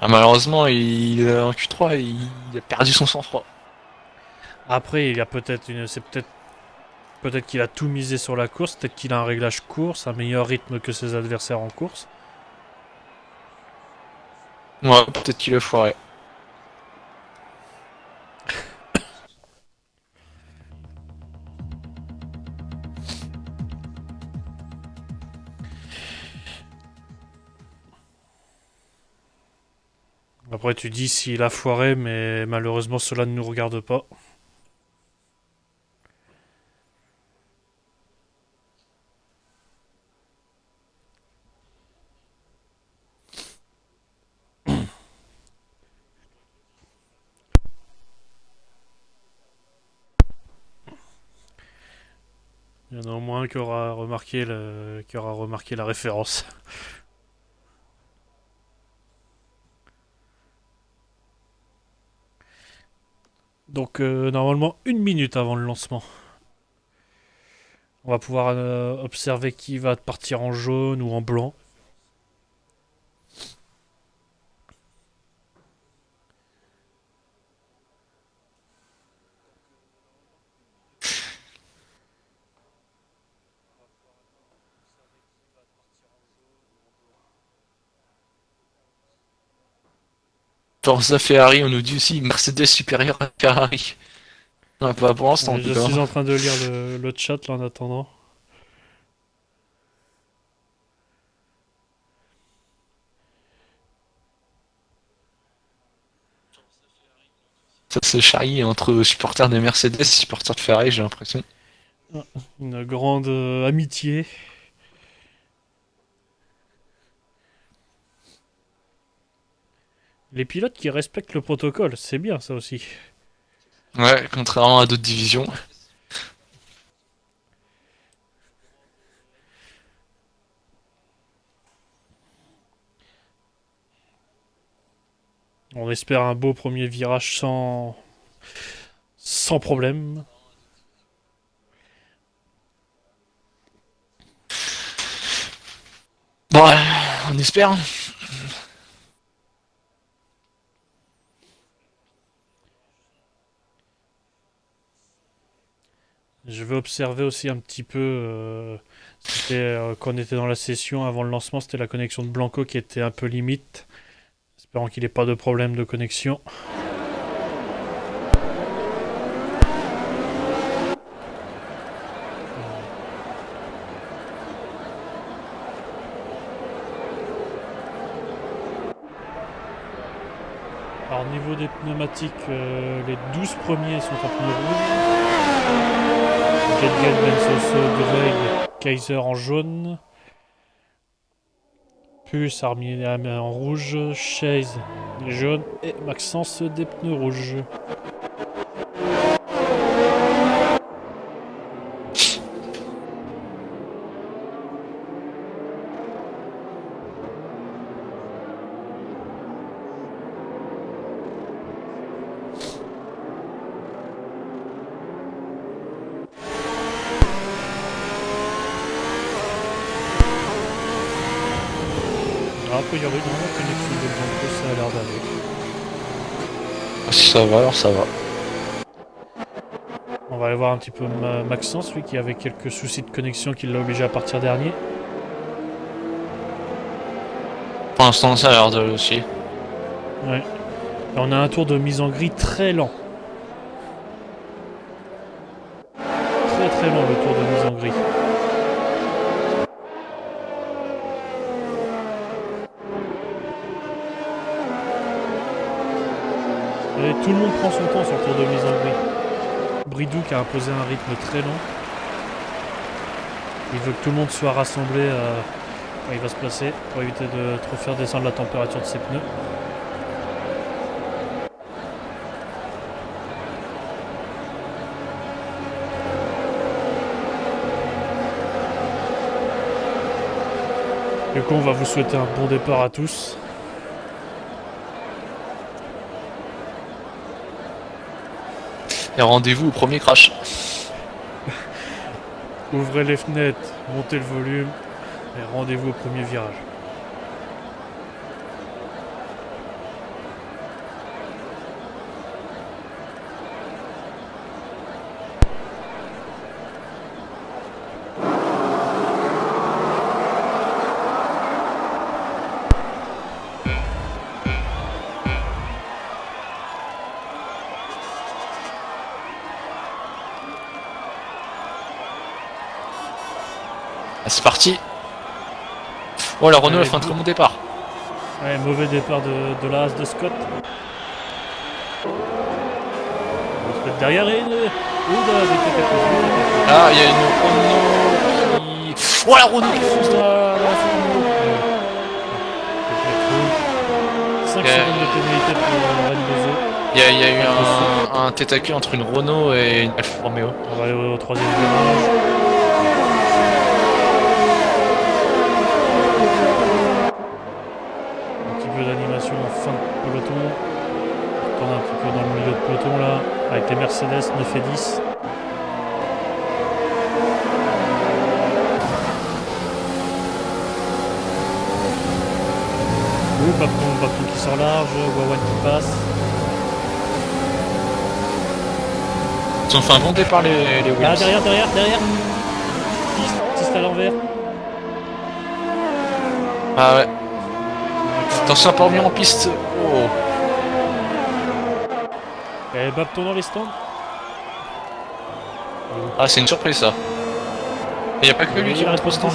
Ah, malheureusement, il en Q3, il a perdu son sang-froid. Après, il y a peut-être une... C'est peut-être qu'il a tout misé sur la course, peut-être qu'il a un réglage course, un meilleur rythme que ses adversaires en course. Ouais, peut-être qu'il a foiré. Après, tu dis s'il a foiré, mais malheureusement, cela ne nous regarde pas. Il y en a au moins un qui aura remarqué, la référence. Donc normalement 1 minute avant le lancement. On va pouvoir observer qui va partir en jaune ou en blanc. Forza Ferrari, on nous dit aussi Mercedes supérieure à Ferrari. Ouais, pas pour l'instant. Je suis en train de lire le chat là en attendant. Ça se charrie entre supporters de Mercedes et supporters de Ferrari, j'ai l'impression. Une grande amitié. Les pilotes qui respectent le protocole, c'est bien ça aussi. Ouais, contrairement à d'autres divisions. On espère un beau premier virage sans problème. Bon, on espère. Je veux observer aussi un petit peu. Quand on était dans la session avant le lancement, c'était la connexion de Blanco qui était un peu limite. Espérons qu'il n'ait pas de problème de connexion. Alors, au niveau des pneumatiques, les 12 premiers sont en pneus rouges. Gedgel, Bensoso, Greg, Kaiser en jaune. Pulse armé en rouge, Chase des jaunes et Maxence des pneus rouges. A priori, non, la connexion de Blanco, ça a l'air d'aller. Si ça va, alors ça va. On va aller voir un petit peu Maxence, lui qui avait quelques soucis de connexion qui l'a obligé à partir dernier. Pour l'instant, ça a l'air d'aller aussi. Ouais. Et on a un tour de mise en grille très lent. Très lent le tour de mise en grille. Et tout le monde prend son temps sur le tour de mise en grille. Bridou qui a imposé un rythme très lent. Il veut que tout le monde soit rassemblé quand il va se placer pour éviter de trop faire descendre la température de ses pneus. Du coup, on va vous souhaiter un bon départ à tous. Et rendez-vous au premier crash. Ouvrez les fenêtres, montez le volume et rendez-vous au premier virage. Ah, c'est parti. Oh, la Renault a fait un très bon départ. Ouais, mauvais départ de la Haas de Scott. On va se mettre derrière et... Ah, il y a une Renault qui... Oh, la Renault qui fonce dans la Formule 5 secondes de pénalité pour Red Bozo. Il y a eu un tête à queue entre une Renault et une Alfa Romeo. On va aller au troisième virage. Un petit peu d'animation en fin de peloton. On tourne un petit peu dans le milieu de peloton là, avec les Mercedes 9 et 10. Bapton qui sort large, Wawan qui passe. Ils ont fait un bon départ les Williams. Ah, derrière. Piste à l'envers. Ah ouais. Attention, pas remis en piste. Oh. Et Bapton dans les stands. Ah, c'est une surprise ça. Il n'y a pas que lui qui rentre au stand.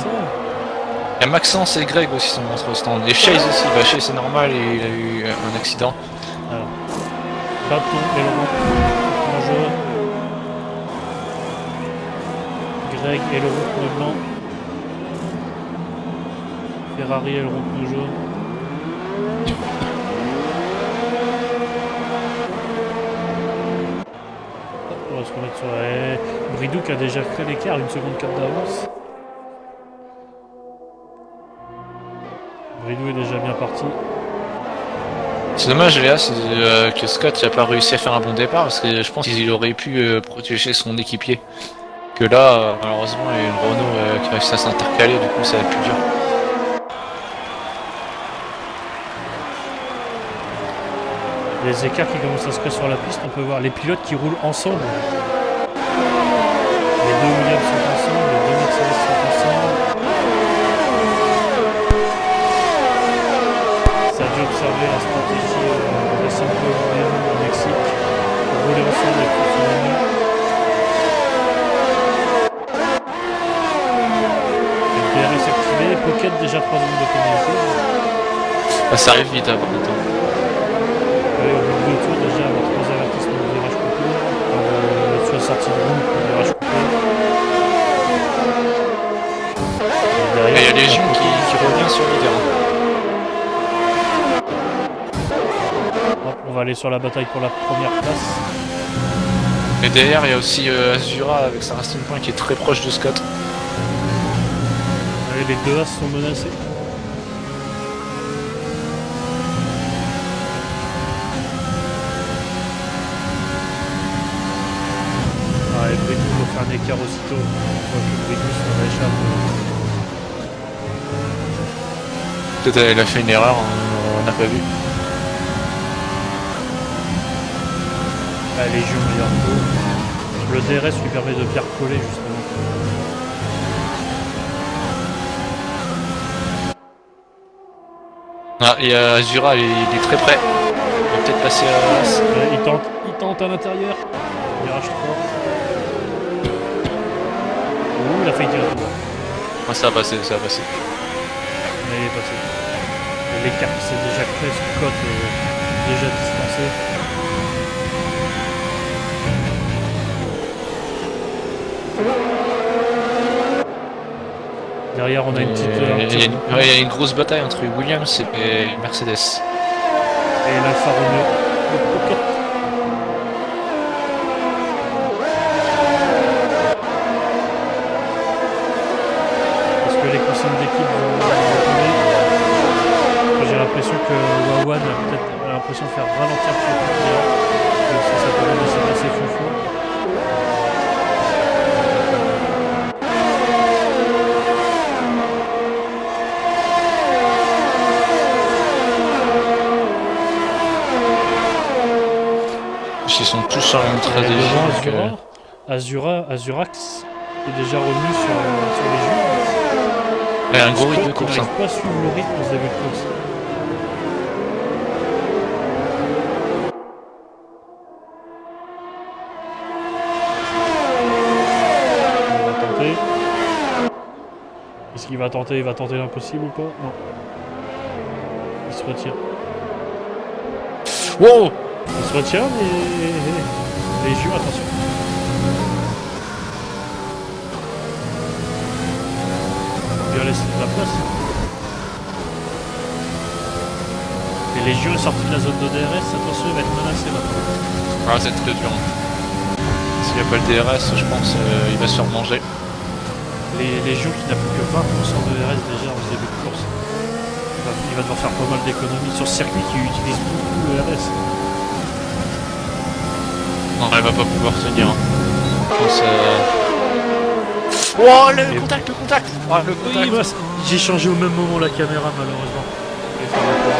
Il y a Maxence et Greg aussi sont rentrés au stand. Et Chase aussi. Bah, Chase c'est normal, et il a eu un accident. Alors, Bapton et Laurent en jaune. Greg et le pneu blanc. Ferrari et le pneu jaune. On va se remettre sur la... Bridou qui a déjà fait l'écart, 1 seconde 4 d'avance. Bridou est déjà bien parti. C'est dommage Léa, que Scott n'a pas réussi à faire un bon départ parce que je pense qu'il aurait pu protéger son équipier. Que là, malheureusement, il y a une Renault qui a réussi à s'intercaler, du coup ça va être plus dur. Les écarts qui commencent à se créer sur la piste, on peut voir les pilotes qui roulent ensemble. Les deux Williams sont ensemble, les deux Mercedes sont ensemble. Ça a dû observer la stratégie de San Pablo au Mexique pour rouler ensemble et fonctionner. Le DRS activé, Pocket déjà 3 secondes de pénalité. Ah, ça arrive vite avant le temps. Au bout de 2 tours déjà avec 3 avertissements de virage coupé, soit sorti de route pour virage coupé. Et il y a Légion qui revient sur le terrain. On va aller sur la bataille pour la première place. Et derrière, il y a aussi Azura avec sa Racing Point qui est très proche de Scott. Allez, les deux As sont menacés. Ah, et Brigou va faire un écart aussitôt. Je crois que Brigou s'en échappe. Peut-être elle a fait une erreur, on n'a pas vu. Ah, Légion meilleur coup. Le DRS lui permet de bien recoller justement. Ah, et Azura, il est très près. Il va peut-être passer à As. Il tente à l'intérieur. Virage 3. Ouh, il a failli tirer tout. Ah, ça va passer, ça va passer. Mais il est passé. Et l'écart qui s'est déjà créé, Scott déjà distancé. Derrière, on a une petite. Il y a une grosse bataille entre Williams et Mercedes. Et l'Alfa Romeo. Le Pocket. Est-ce que les consignes d'équipe vont tomber? J'ai l'impression que Wawan a peut-être l'impression de faire ralentir le pilote. Ça peut même laisser passer Foufou. Ils sont tous sur la même stratégie. Azurax est déjà revenu sur les jeux. Il y a un gros rythme de Il course. n'arrive pas à suivre le rythme en ce début de course. Il va tenter. Est-ce qu'il va tenter? Il va tenter l'impossible ou pas? Non. Il se retire. Wow! Il se retient, mais les yeux, attention. Il va laisser de la place. Et les yeux sortis de la zone de DRS, attention, il va être menacé maintenant. Ah, c'est très dur. S'il n'y a pas le DRS, je pense il va se faire manger. Les Légions qui n'a plus que 20% de DRS déjà en début de course. Il va devoir faire pas mal d'économies sur ce circuit qui utilise beaucoup le RS. Non, elle va pas pouvoir tenir. Je pense, oh, le contact! Oh, le contact! J'ai changé au même moment la caméra malheureusement.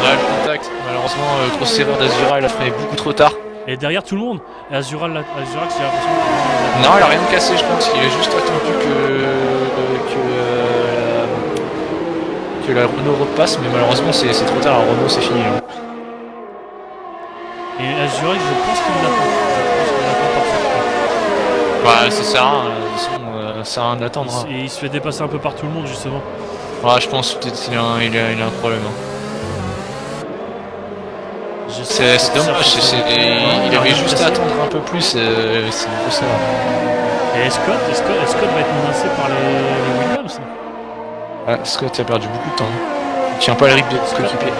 Ouais, le contact. Malheureusement, grosse erreur d'Azura, elle a freiné beaucoup trop tard. Et derrière tout le monde. Et Azurax, j'ai l'impression Non, elle a rien cassé, je pense. Il a juste attendu que la Renault repasse, mais malheureusement, c'est trop tard. La Renault, c'est fini. Là. Et Azurax, je pense qu'il l'attend. Ouais, ça sert à rien. De toute façon, ça sert à rien d'attendre. Hein. Et il se fait dépasser un peu par tout le monde justement. Ouais, je pense peut-être qu'il a un problème. Hein. C'est dommage, il avait juste à attendre un peu plus, c'est un peu ça. Et Scott va être menacé par les Williams. Ouais, Scott a perdu beaucoup de temps. Il tient pas le rythme de ce coéquipier.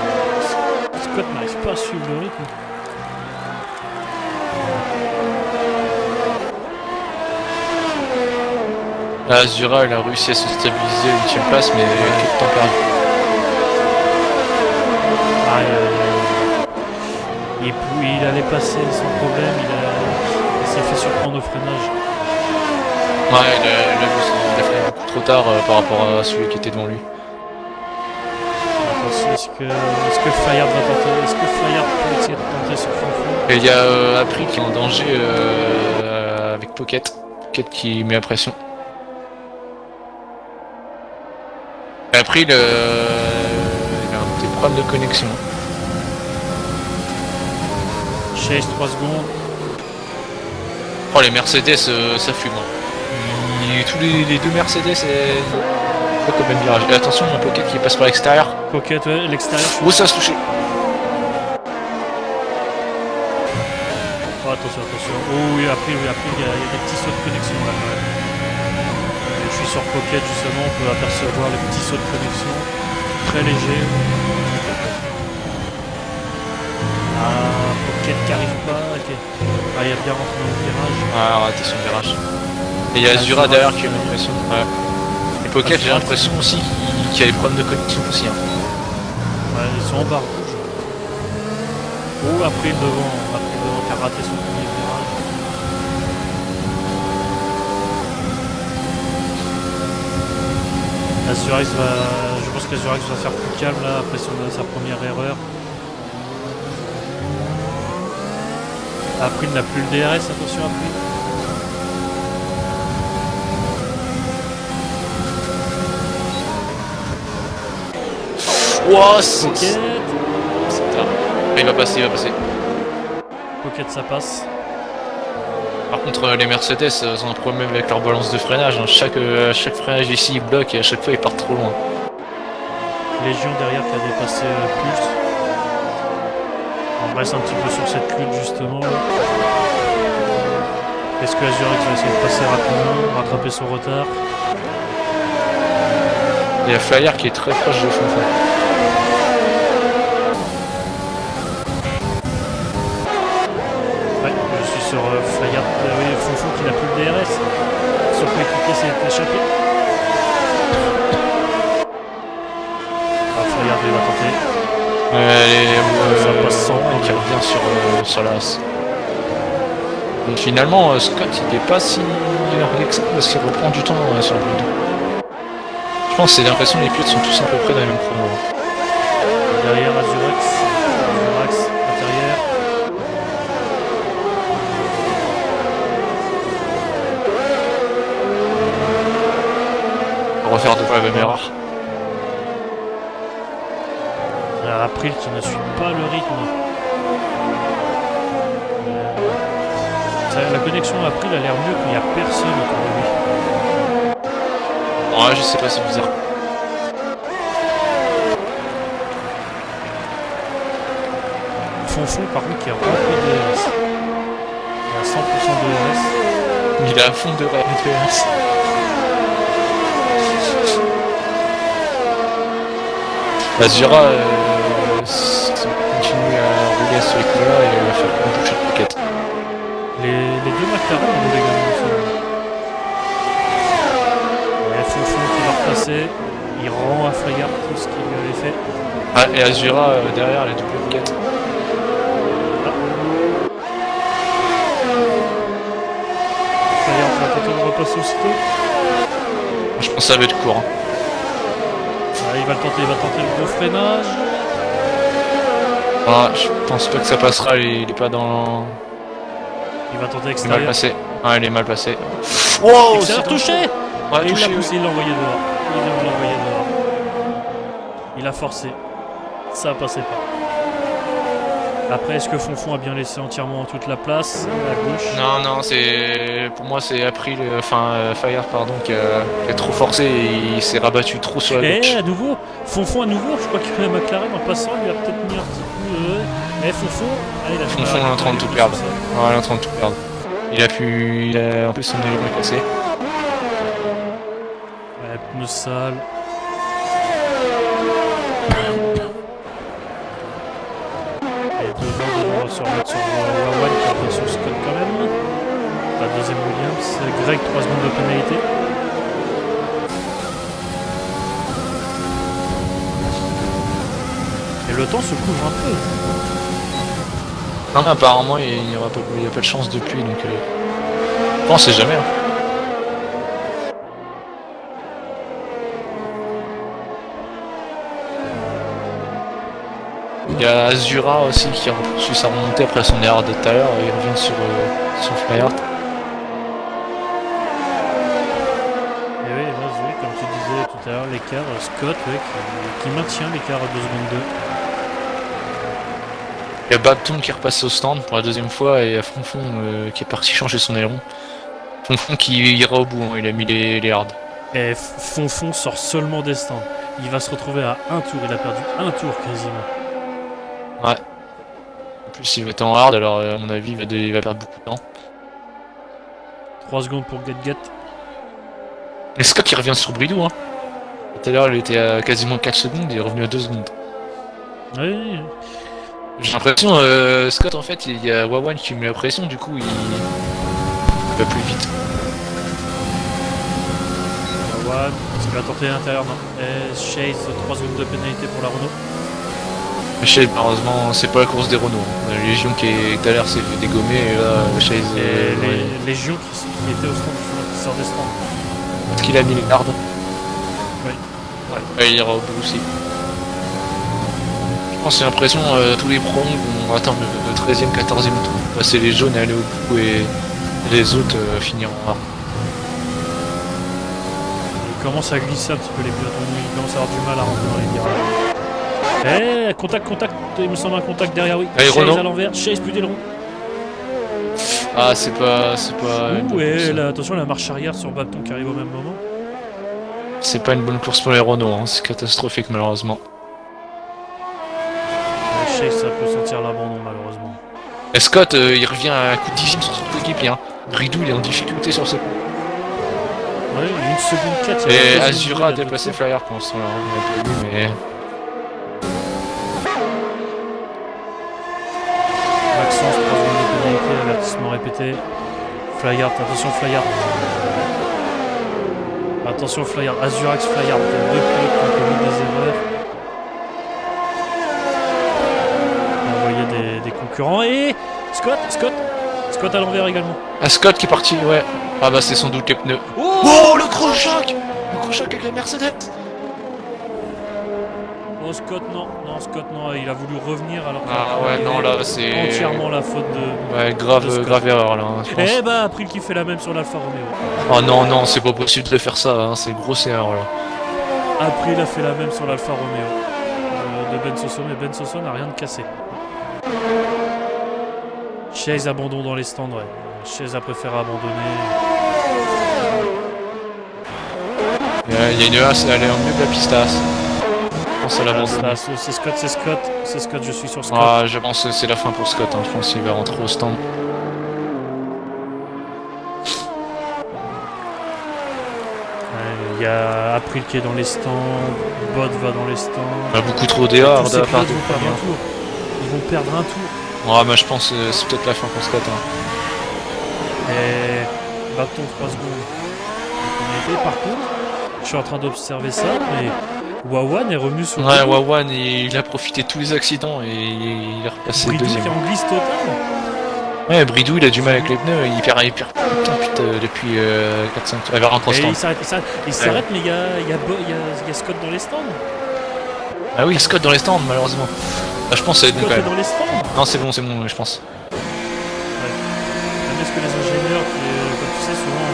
Scott n'arrive pas à suivre le rythme. Là, Azura, elle a réussi à se stabiliser à l'ultime place, mais quel temps perdu. Il allait passer sans problème, il s'est fait surprendre au freinage. Ouais, il a freiné beaucoup trop tard par rapport à celui qui était devant lui. Est-ce que Fayard va tenter? Est-ce que Fayard peut essayer de tenter sur Fanfan? Et il y a April qui est en danger avec Pocket. Pocket qui met la pression. April, il a un petit problème de connexion. Chase 3 secondes. Oh, les Mercedes, ça fume. Hein. Tous les deux Mercedes, c'est pas comme un virage. Et attention, un Pocket qui passe par l'extérieur. Pocket, ouais, l'extérieur. Oh, ça va se toucher. Oh, attention. Oh, oui, après, il y a des petits sauts de connexion là quand même. Je suis sur Pocket justement, on peut apercevoir les petits sauts de connexion. Très légers. Ah, Pocket Pocket qui arrive pas. Ah, il a bien rentré dans le virage. Ah, raté son virage. Et il y a Azura Azura derrière qui qui a fait- l'impression. Ouais. Et Pocket, j'ai Azura l'impression aussi qu'il y a des problèmes de connexion aussi. Hein. Ouais, ils sont en barre rouge. Oh, après le devant qui a raté son premier virage. Azurax je pense qu'Azurax va faire plus calme là après sa première erreur. April n'a plus le DRS, attention April. Wow, c'est Pocket. tard. Il va passer, il va passer. Pocket ça passe. Par contre, les Mercedes ont un problème avec leur balance de freinage. Hein. Chaque freinage ici, ils bloquent et à chaque fois, ils partent trop loin. Légion derrière qui a dépassé Pulse. On reste un petit peu sur cette lutte justement. Est-ce que Azurax va essayer de passer rapidement, rattraper son retard? Il y a Flyer qui est très proche de Fonfon. Ouais, je suis sur Flyer. Oui, Fonfon qui n'a plus le DRS. Son coéquipier s'est échappé. Ah, Flyer il va tenter. Ça passe sans problème. qui revient sur la race. Donc finalement, Scott il est pas si largué que ça parce qu'il reprend du temps sur le build. Je pense que c'est l'impression que les pilotes sont tous à peu près dans les mêmes chronos. Derrière Azurax intérieur. On va refaire deux fois la même erreur. April qui ne suit pas le rythme. La connexion April a l'air mieux qu'il n'y a personne autour de lui. Ouais, je sais pas, c'est bizarre. Fonfon par contre qui est rempli de DRS. Il a 100% de DRS. Il est à fond de RS. Azura continue à rouler à ce rythme-là et il va faire un toucher de Pocket. Les deux McLaren ont roulé également ensemble. Et Fonfon qui va repasser. Il rend à Frégard tout ce qu'il lui avait fait. Ah, et Azura derrière la double Pocket. Frégard va tenter de repasser aussitôt. Je pense que ça va être court. Hein. Ah, il va tenter le gros freinage. Ah, je pense pas que ça passera, il est pas dans... Il va tenter Il est mal extérieur. passé. Ah, il est mal passé. Wow, extérieur touché. Ouais, Et il touché, l'a poussé, oui. il l'a envoyé dehors. Il l'a envoyé dehors. Il a forcé. Ça passait pas. Après, est-ce que Fonfon a bien laissé entièrement toute la place à gauche? Non, non, c'est... Pour moi, c'est April, Fire, pardon, qui a trop forcé et il s'est rabattu trop sur la Et gauche. à nouveau, Fonfon à nouveau, je crois que la McLaren en passant lui a peut-être mis un petit coup. Mais Fonfon, allez, il a Fonfon est en train de tout perdre. ça. Ouais, il est en train de tout perdre. En plus, son élément est cassé. Ouais, pneus sales. Et devant, on va se remettre sur Wawan qui revient sur Scott quand même. La deuxième Williams. Greg, 3 secondes de pénalité. Et le temps se couvre un peu. Non, mais apparemment, il n'y a pas de chance de pluie, donc... on sait jamais. Hein. Il y a Azura aussi qui a poursuivi sa remontée après son erreur de tout à l'heure et il revient sur son flyer. Et oui, vas-y, comme tu disais tout à l'heure, l'écart, Scott qui maintient l'écart à 2 secondes 2. Il y a Babton qui est repassé au stand pour la deuxième fois et Fonfon qui est parti changer son aileron. Fonfon qui ira au bout, hein, il a mis les hards. Et Fonfon sort seulement des stands. Il va se retrouver à un tour, il a perdu un tour quasiment. Ouais. En plus, il va être en hard, alors à mon avis, il va perdre beaucoup de temps. 3 secondes pour Get. Et Scott qui revient sur Bridou. Hein. Tout à l'heure, il était à quasiment 4 secondes, il est revenu à 2 secondes. Oui. J'ai l'impression, Scott, en fait, il y a Wawan qui met la pression, du coup, il va plus vite. Wawan, il va tenter l'intérieur, non. Et Chase, 3 secondes de pénalité pour la Renault. Chase, malheureusement, c'est pas la course des Renault. La Légion qui tout à l'heure s'est fait dégommer, et là, Chase... Et les Légions qui étaient au stand, qui sortent des stands. Est-ce qu'il a mis les gardes? Oui. Ouais, il ira au bout aussi. Je pense que j'ai l'impression tous les pros vont attendre le 13e, 14e tour. Passer les jaunes et aller au bout, et les autres finiront rare. Il commence à glisser un petit peu les pilotes. Il commence à avoir du mal à rentrer dans les virages. Eh, contact, il me semble un contact derrière, oui. Allez, Chase Renault. à l'envers, Chase plus d'aileron. Ah, c'est pas une bonne Et course. là, attention, la marche arrière sur Bapton qui arrive au même moment. C'est pas une bonne course pour les Renault, hein. C'est catastrophique malheureusement. Chase, ça peut sentir l'abandon malheureusement. Et Scott, il revient à un coup de dixième sur son coéquipier. Hein. Bridou, il est en difficulté sur ce coup. Ouais, 1 seconde 4. Et Azura a déplacé Flyer pour l'instant, là, on l'a pas vu, mais... Maxence, 3 secondes de pénalité, avertissement répété. Flyard, attention Flyard. Attention Flyard, Azurax Flyard, deux pilotes qui ont commis des erreurs. On voyait des concurrents. Et Scott à l'envers également. Ah, Scott qui est parti, ouais. Ah bah c'est sans doute les pneus. Oh, le gros choc! Le gros choc avec la Mercedes! Oh Scott non, il a voulu revenir alors que Ah ouais, non là c'est... entièrement la faute de... Ouais, de grave Scott. erreur là, hein, je pense. Eh bah April qui fait la même sur l'Alfa Romeo. Oh non, non, c'est pas possible de faire ça, hein. C'est une grosse erreur là. April a fait la même sur l'Alfa Romeo de Ben Soso, mais Ben Soso n'a rien de cassé. Chase abandon dans les stands, ouais. Chase a préféré abandonner. Il y a une as, elle est en milieu de la piste as. Je pense à l'abandon. C'est Scott, je suis sur Scott. Ah, je pense que c'est la fin pour Scott, hein. Je pense qu'il va rentrer au stand. Il y a April qui est dans les stands, Bot va dans les stands. On a beaucoup trop d'erreurs Tous de ces la part pilotes du vont perdre un premier. tour. Ils vont perdre un tour. Ouais, mais je pense que c'est peut-être la fin pour Scott. Hein. Et bâton 3 secondes. Par contre, je suis en train d'observer ça, mais Wawan est revenu sur Ouais, Wawan, il a profité de tous les accidents et il est repassé Bridou deuxième. qui est en glisse totale. Ouais, Bridou, il a du mal avec les pneus, il perd beaucoup de temps depuis 4-5 tours. Il va rentrer au Et stand. il s'arrête, mais il y a Scott dans les stands. Ah oui, Scott dans les stands, malheureusement. Ah, je pense que ça va être bon Scott quand est même. dans les stands. Non, c'est bon, je pense. Est-ce que les ingénieurs, comme tu sais, souvent,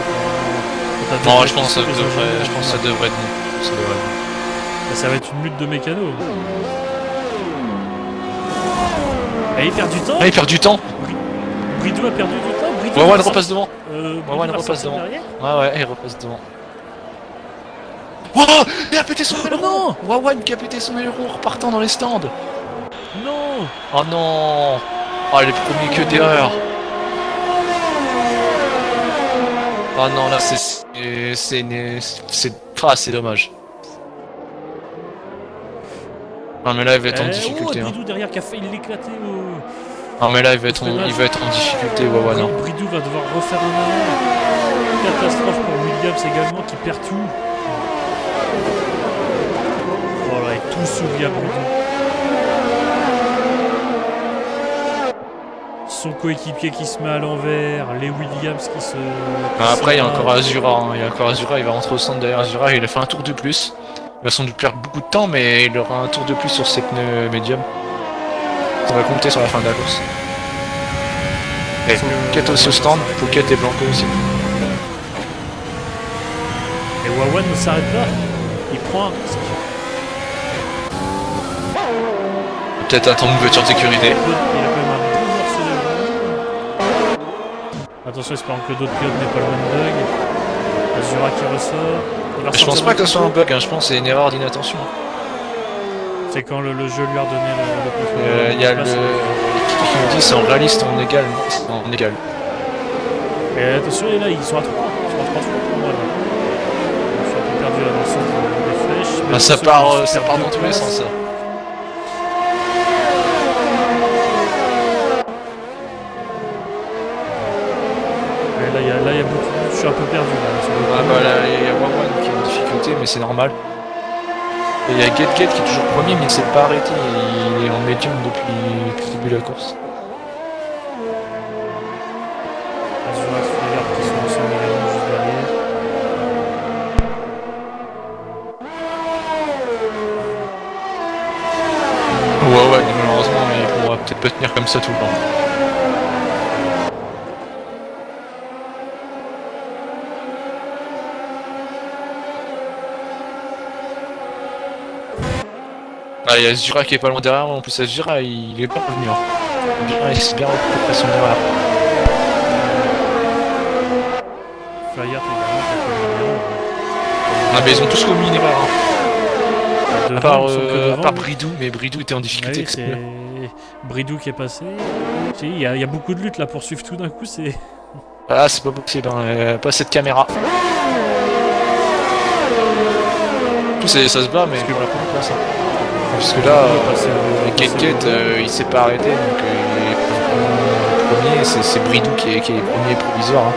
quand t'as Non, des je pense que les ingénieurs, ça devrait être bon. Ça devrait être bon. ça va être une lutte de mécano. Et il perd du temps. Ah, il perd du temps. Bridou a perdu du temps. Bridou Wawan repasse devant. Wawan repasse devant. derrière. Ouais, il repasse devant. Oh, il a pété son aileron. Non. Wawan qui a pété son aileron en repartant dans les stands. Non. Oh non. Oh, les premiers que d'erreur. Oh non, là c'est dommage. Non mais là il va être en difficulté. Bridou derrière qui a failli l'éclater. Non mais là il va être en difficulté, Wawan. Hein. Bridou va devoir refaire un arrêt. Catastrophe pour Williams également qui perd tout. Voilà, et tout s'oublie à Bridou. Son coéquipier qui se met à l'envers, les Williams qui se... Après il y a encore Azura, hein. Il va rentrer au centre derrière Azura, il a fait un tour de plus. Il va sans doute perdre beaucoup de temps, mais il aura un tour de plus sur ses pneus médium. Ça va compter sur la fin de la course. Et Pouquet aussi au stand, Pouquet et Blanco aussi. Et Wawan ne s'arrête pas, il prend un risque. Peut-être attendre une voiture de sécurité. Il a quand même un bon morceau de... Attention, espérons que d'autres pilotes n'aient pas le même bug. Azura qui ressort. Je pense pas que ce soit un bug, hein. Je pense que c'est une erreur d'inattention. C'est quand le jeu lui a redonné le contrôle. Il y a le... qui nous dit c'est en réaliste, en égal. C'est en égal. Et attention, et là, ils sont à 3. Ils sont à 3 fois pour moi. Là. Je suis un peu perdu là dans le sens des flèches. Ah, ça part dans tous les sens, ça. c'est normal. Et il y a Get qui est toujours premier, mais il s'est pas arrêté, il est en médium depuis le début de la course. Azurax, Flyer qui sont ensemble également juste derrière. Ouais, mais malheureusement, il pourra peut-être pas tenir comme ça tout le temps. Ah, il y a Azura qui est pas loin derrière, en plus Azura il est bien revenu. Hein. Il s'est bien repris de pression derrière. Flyer qui est vraiment qui a fait le numéro. Ah, mais ils ont tous commis une erreur. Hein. Devant, À part, ils sont que devant, à part oui. Bridou, mais Bridou était en Ah difficulté. oui, c'est Bridou qui est passé. Si, il y a beaucoup de luttes là pour suivre tout d'un coup, c'est. Ah, c'est pas possible, hein. Pas cette caméra. En plus, ça se bat, mais pour la première place. Hein. Parce que là, Get, il s'est pas arrêté, donc il est premier, c'est Bridou qui est premier provisoire. Hein.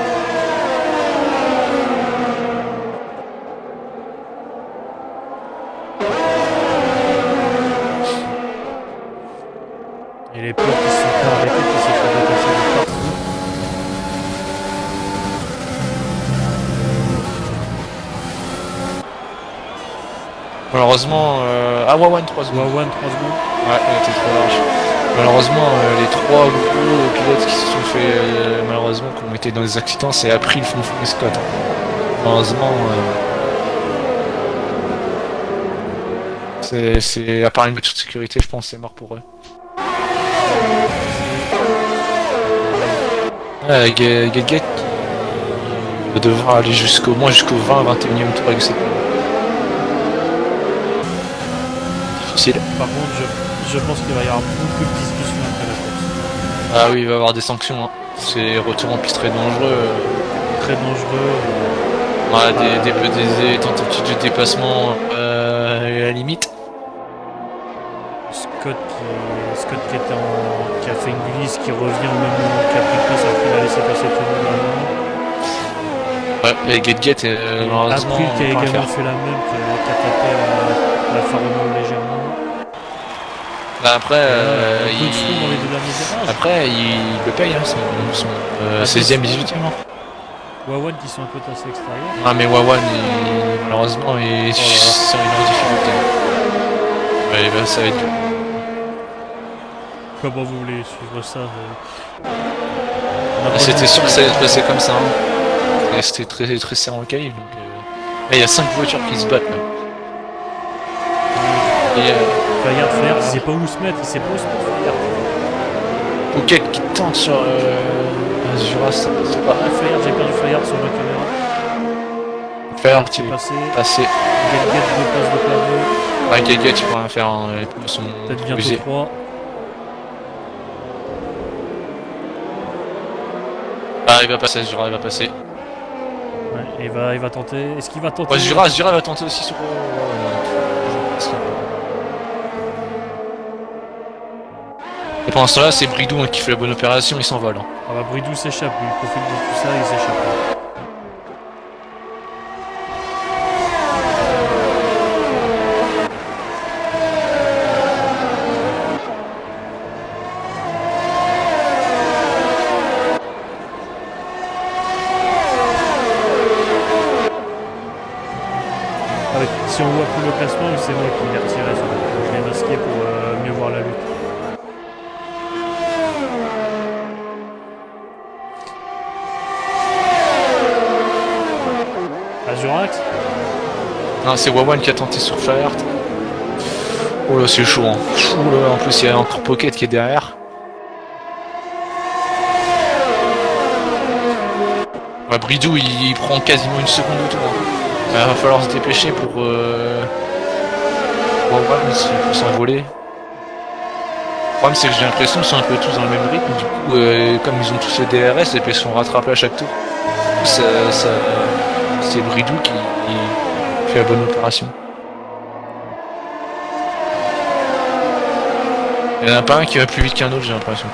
Et les peurs qui se sont pas arrêtés, qui s'est fait dépasser de partout. Malheureusement, Wawan 3 secondes. Wawan 3 secondes. Ouais, elle était trop large. Malheureusement, les trois gros pilotes qui se sont fait, malheureusement, qui ont été dans des accidents, c'est April, Fonfon et Scott. Hein. Malheureusement, c'est à part une voiture de sécurité, je pense, c'est mort pour eux. Get qui devra aller jusqu'au 20-21 e tour avec ses difficile. Par contre, je pense qu'il va y avoir beaucoup de discussions après la course. Ah oui, il va y avoir des sanctions. Hein. C'est retour en piste très dangereux. Très dangereux. Voilà, des tentatives de dépassement à la limite. Scott qui a fait une glisse, qui revient au même moment qu'il a pris place alors qu'il a laissé passer tout le monde avant. Ouais, et Get, malheureusement, April qui a également fait la même, qui a tapé la Farono légèrement. Bah après, il le paye, hein, son 16ème, 18ème. Hein. Wawan qui sont un peu tassés extérieur. Ah mais Wawan, malheureusement, il est sur une grande difficulté. Ouais, bah, ça va être dur. Comment vous voulez suivre ça C'était sûr que ça allait se passer comme ça. Hein. Et c'était très, très serré en calibre. Donc, là, il y a 5 voitures qui se battent. Là. Et Fayard, il sait pas où se mettre, Fayard. Pocket qui tente sur Azura, ça passe pas. Fayard, j'ai perdu Fayard sur ma caméra. Fayard qui est passé. Get, deux places de pavé. Ouais, Get, il pourra faire son. Peut-être bientôt 3. Ah, il va passer, Azura, il va passer. Ouais, il va tenter. Est-ce qu'il va tenter? Ouais, Azura va tenter aussi sur. Et pendant ce temps-là, c'est Bridou hein, qui fait la bonne opération, il s'envole. Hein. Ah bah Bridou s'échappe, il profite de tout ça, il s'échappe. Si on voit plus le classement, c'est moi qui l'ai retiré. Je l'ai masqué pour mieux voir la lutte. Azurax? Non, c'est Wawan qui a tenté sur Fire. Oh là, c'est chaud. Hein. Oh là, en plus, il y a encore Pocket qui est derrière. Ouais, Bridou, il prend quasiment une seconde de tour. Hein. Il va falloir se dépêcher pour s'envoler. Le problème c'est que j'ai l'impression qu'ils sont un peu tous dans le même rythme, du coup comme ils ont tous le DRS, et puis ils sont rattrapés à chaque tour. C'est Bridou qui fait la bonne opération. Il n'y en a pas un qui va plus vite qu'un autre, j'ai l'impression.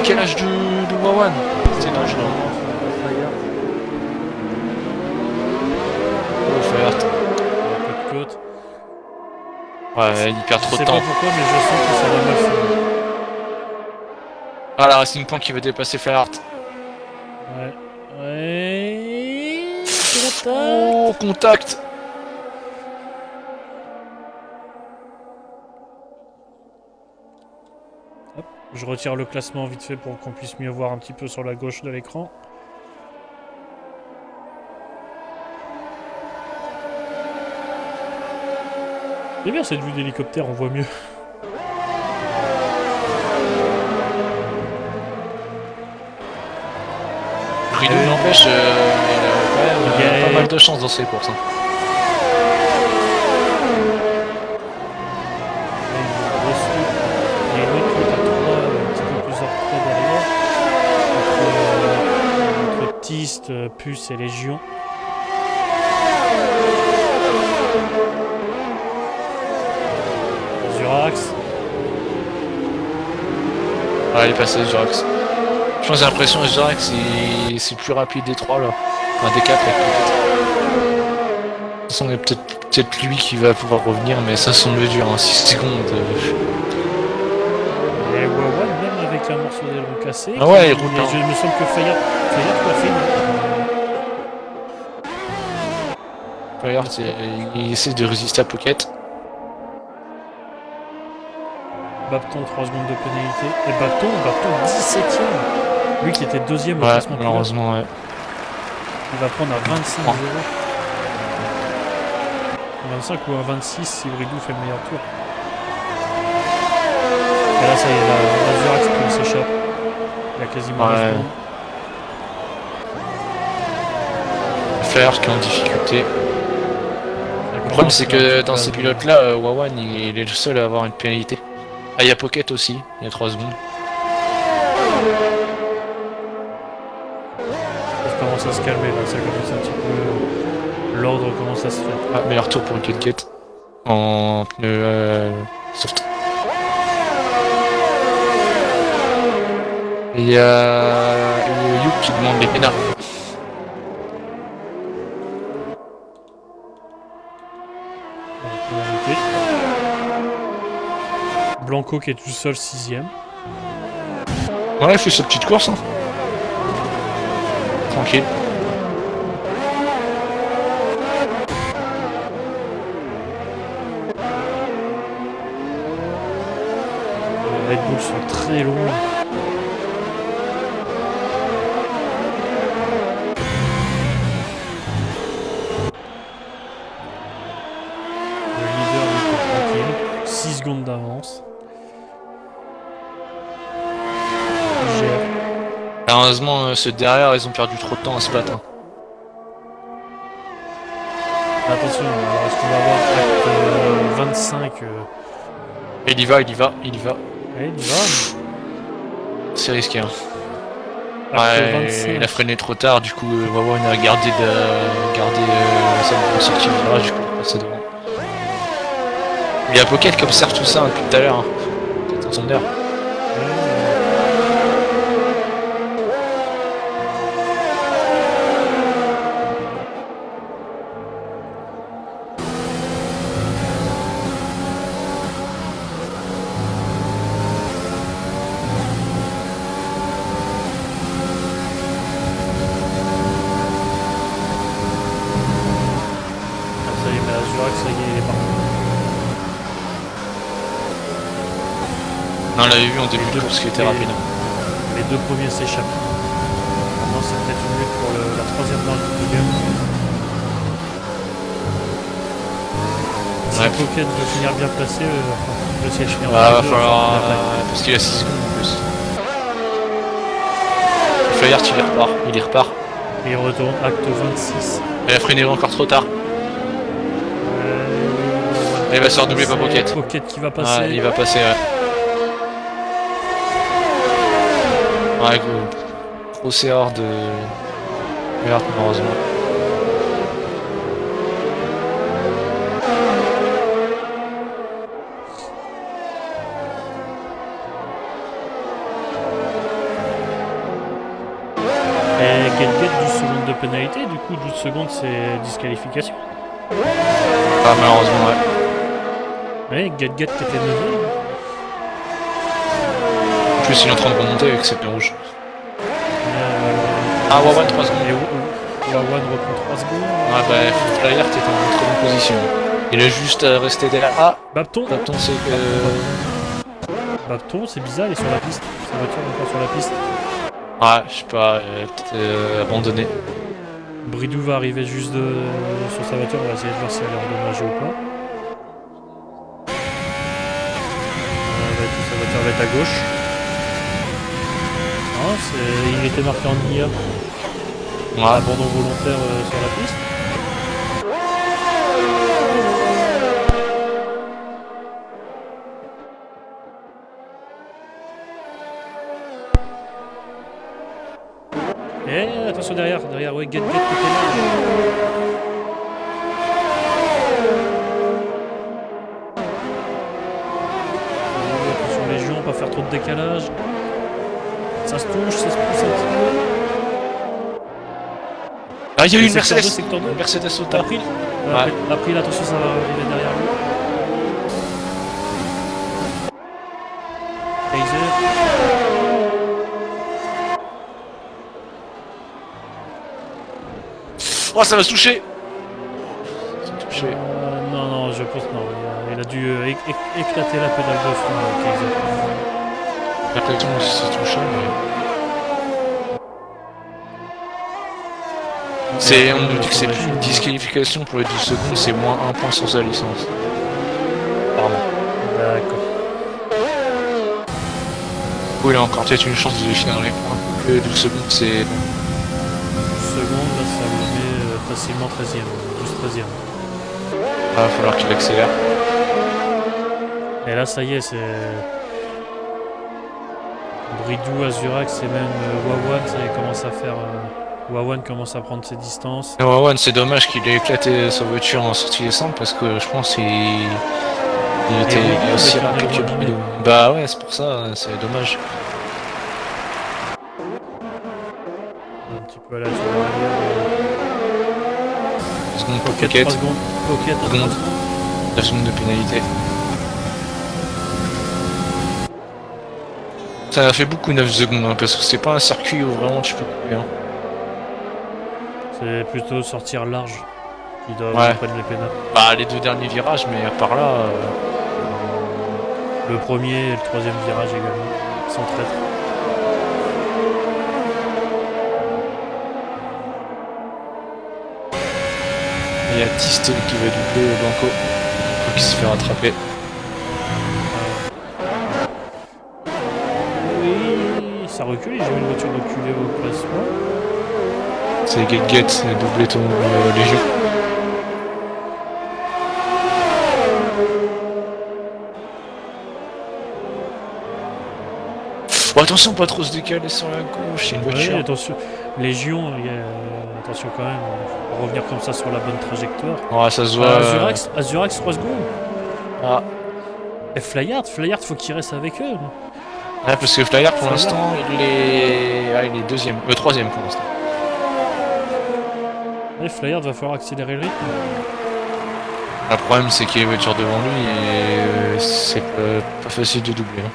décalage de Wawan. C'est dangereux. Oh, Fayard. Côte. Ouais, il perd Je trop sais de pas temps. pourquoi, mais je sens que ça va mal finir. Ah, la Racing Point qui veut dépasser Fayard. Ouais. Ouais. C'est l'attaque. Oh, contact. Je retire le classement vite fait pour qu'on puisse mieux voir un petit peu sur la gauche de l'écran. C'est bien cette vue d'hélicoptère, on voit mieux. Rideau n'empêche, il a quand même pas mal de chance dans ses courses. Hein. Il y a une autre route à 3 un petit peu plus en retrait derrière. Entre Tiste, Puce et Légion. Zurax. Ah, il est passé Jurax. Je pense que j'ai l'impression que Jurax c'est plus rapide des 3 là. Enfin des 4 avec peut-être. De toute façon, il y a peut-être lui qui va pouvoir revenir, mais ça semble dur, hein, 6 secondes. Et Wawan, même avec un morceau d'aileron cassé. Ah ouais, il roule bien. Il me semble que Fayard l'a fait. Regarde, il essaie de résister à Pocket. Bapton 3 secondes de pénalité. Et Bapton 17ème. Lui qui était deuxième au Ouais, classement pilote. malheureusement, ouais. Il va prendre un 25-0. 25 ou un 26 si Bridou fait le meilleur tour. Et là ça y est, la Zurax qui s'échappe. Il a quasiment 10 secondes. Flair qui est en difficulté. Le problème c'est que dans ces pilotes là, Wawan il est le seul à avoir une pénalité. Ah, il y a Pocket aussi, il y a 3 secondes. Ça commence à se calmer là, ça commence un petit peu. L'ordre commence à se faire. Ah, meilleur tour pour une Get en pneu soft. Et il y a Youk qui demande les pénards. Blanco qui est tout seul 6ème. Ouais, il fait sa petite course. Hein. Tranquille. Les Red Bull sont très loin. Le leader lui est tranquille. 6 secondes d'avance. Il gère. Malheureusement, ceux derrière, ils ont perdu trop de temps à se battre. Hein. Attention, alors est-ce qu'on va avoir acte 25 Il y va. Ouais, il y va. C'est risqué. Hein. Acte Ouais, 25. il a freiné trop tard, du coup, Wawan a gardé sa bonne sortie de virage, du coup, il est passé devant. Il y a Pocket qui observe tout ça hein, depuis tout à l'heure. Hein. C'est son heure. Ça y est, mais la Zurax, ça y est, il est parti. Non, on l'avait vu en début de course qui était rapide. Les deux premiers s'échappent. Maintenant, c'est peut-être une lutte pour la troisième marque du podium. Si Ouais. Pocket veut finir bien placé, le siège finir Ah, va deux, falloir. enfin, Parce qu'il a 6 secondes en plus. Fayard, il y repart. et il retourne, acte 26. Il a freiné encore trop tard. Il va se faire doubler par Pocket. Pocket qui va passer. Ouais, il va passer, ouais. Ouais, grosse erreur de Fayard, malheureusement. Get 12 secondes de pénalité, du coup 12 secondes c'est disqualification. Ah, malheureusement, ouais. Ouais, Get qui était 9ème. En plus, il est en train de remonter avec ses pneus rouges. Ah, Wawan 3 secondes. Et Wawan reprend 3 secondes. Ouais, bah, Flyart est en très bonne position. Il est juste resté derrière. Ah, Bapton, c'est que. Bapton, c'est bizarre, il est sur la piste. Sa voiture est encore sur la piste. Ah, je sais pas, peut-être abandonné. Bridou va arriver juste sur sa voiture, on va essayer de voir si elle est endommagée ou pas. Sa voiture va être à gauche. Non, il était marqué en IA. Ouais. Abandon volontaire sur la piste. Et attention derrière, ouais, Get qui était là. Attention Légion, pas faire trop de décalage. Ça se touche, ça se pousse un petit peu. Ah, il y a eu une Secteur 2, Mercedes. secteur 2. Mercedes Auta. April. Ouais. April, attention, ça va arriver derrière lui. Kaiser. Oh, ça va se toucher. Touché. Non, je pense non. Il a dû éclater la pédale de frein, Kaiser. J'ai l'impression que c'est touché, mais... on nous dit que c'est plus une disqualification pour les 12 secondes, c'est moins 1 point sur sa licence. Pardon. D'accord. Oui, il a encore peut-être une chance de finir les points. Les 12 secondes, c'est... 12 secondes, là, ça le met facilement 13ème. 12-13ème. Il va falloir qu'il accélère. Et là, ça y est, c'est... Bridou, Azurax et même Wawan, ça y est, commence à faire... Wawan commence à prendre ses distances. Wawan, c'est dommage qu'il ait éclaté sa voiture en sortie descente parce que je pense qu'il était oui, aussi avec rapide une que aérodynamique. Bridou. Bah ouais, c'est pour ça, c'est dommage. Un petit peu à la sur l'arrière. Seconde pour Pocket, Pocket, 3 secondes. Pocket, à 3 Seconde. secondes. 9 secondes de pénalité. Ça a fait beaucoup 9 secondes hein, parce que c'est pas un circuit où vraiment tu peux couper. Hein. C'est plutôt sortir large qui doit prendre les pénales. Bah les deux derniers virages, mais à part là... Le premier et le troisième virage également, sans traître. Il y a Tist qui va doubler Blanco. Qui se fait rattraper. Oui, ça recule, j'ai vu une voiture reculer au classement. C'est Get doublé ton Légion. Oh, attention, pas trop se décaler sur la gauche, il y a une voiture. Oui, attention, Légion, attention quand même, faut revenir comme ça sur la bonne trajectoire. Ouais, ça se voit. Azurax 3 secondes. Ah. Et Flyard, faut qu'il reste avec eux. Ouais, parce que Flyer pour l'instant, il est deuxième, troisième pour l'instant. Et Flyard va falloir accélérer le rythme. Le problème, c'est qu'il y a une voiture devant lui et c'est pas facile de doubler. Hein.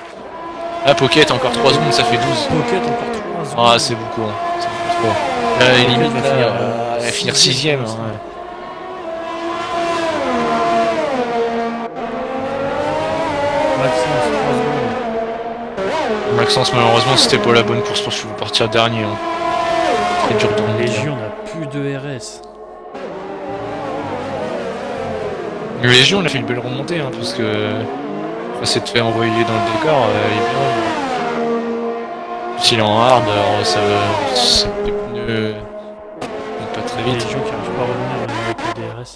Ah, Pocket, encore 3 secondes, ça fait 12. Pocket, encore 3 secondes. Ah, c'est beaucoup. Hein. C'est beaucoup trop. Là, limite, il va finir 6ème. Hein, ouais. Maxence, 3 secondes. Maxence, malheureusement, c'était pas la bonne course pour partir dernier. Hein. Très dur de remonter. Légion n'a plus de RS. Mais Légion, il a fait une belle remontée, hein, parce que c'est de faire envoyer dans le décor, il est bien. S'il est en hard, alors c'est des pneus pas très vite. Légion qui n'arrive pas à revenir avec le DRS.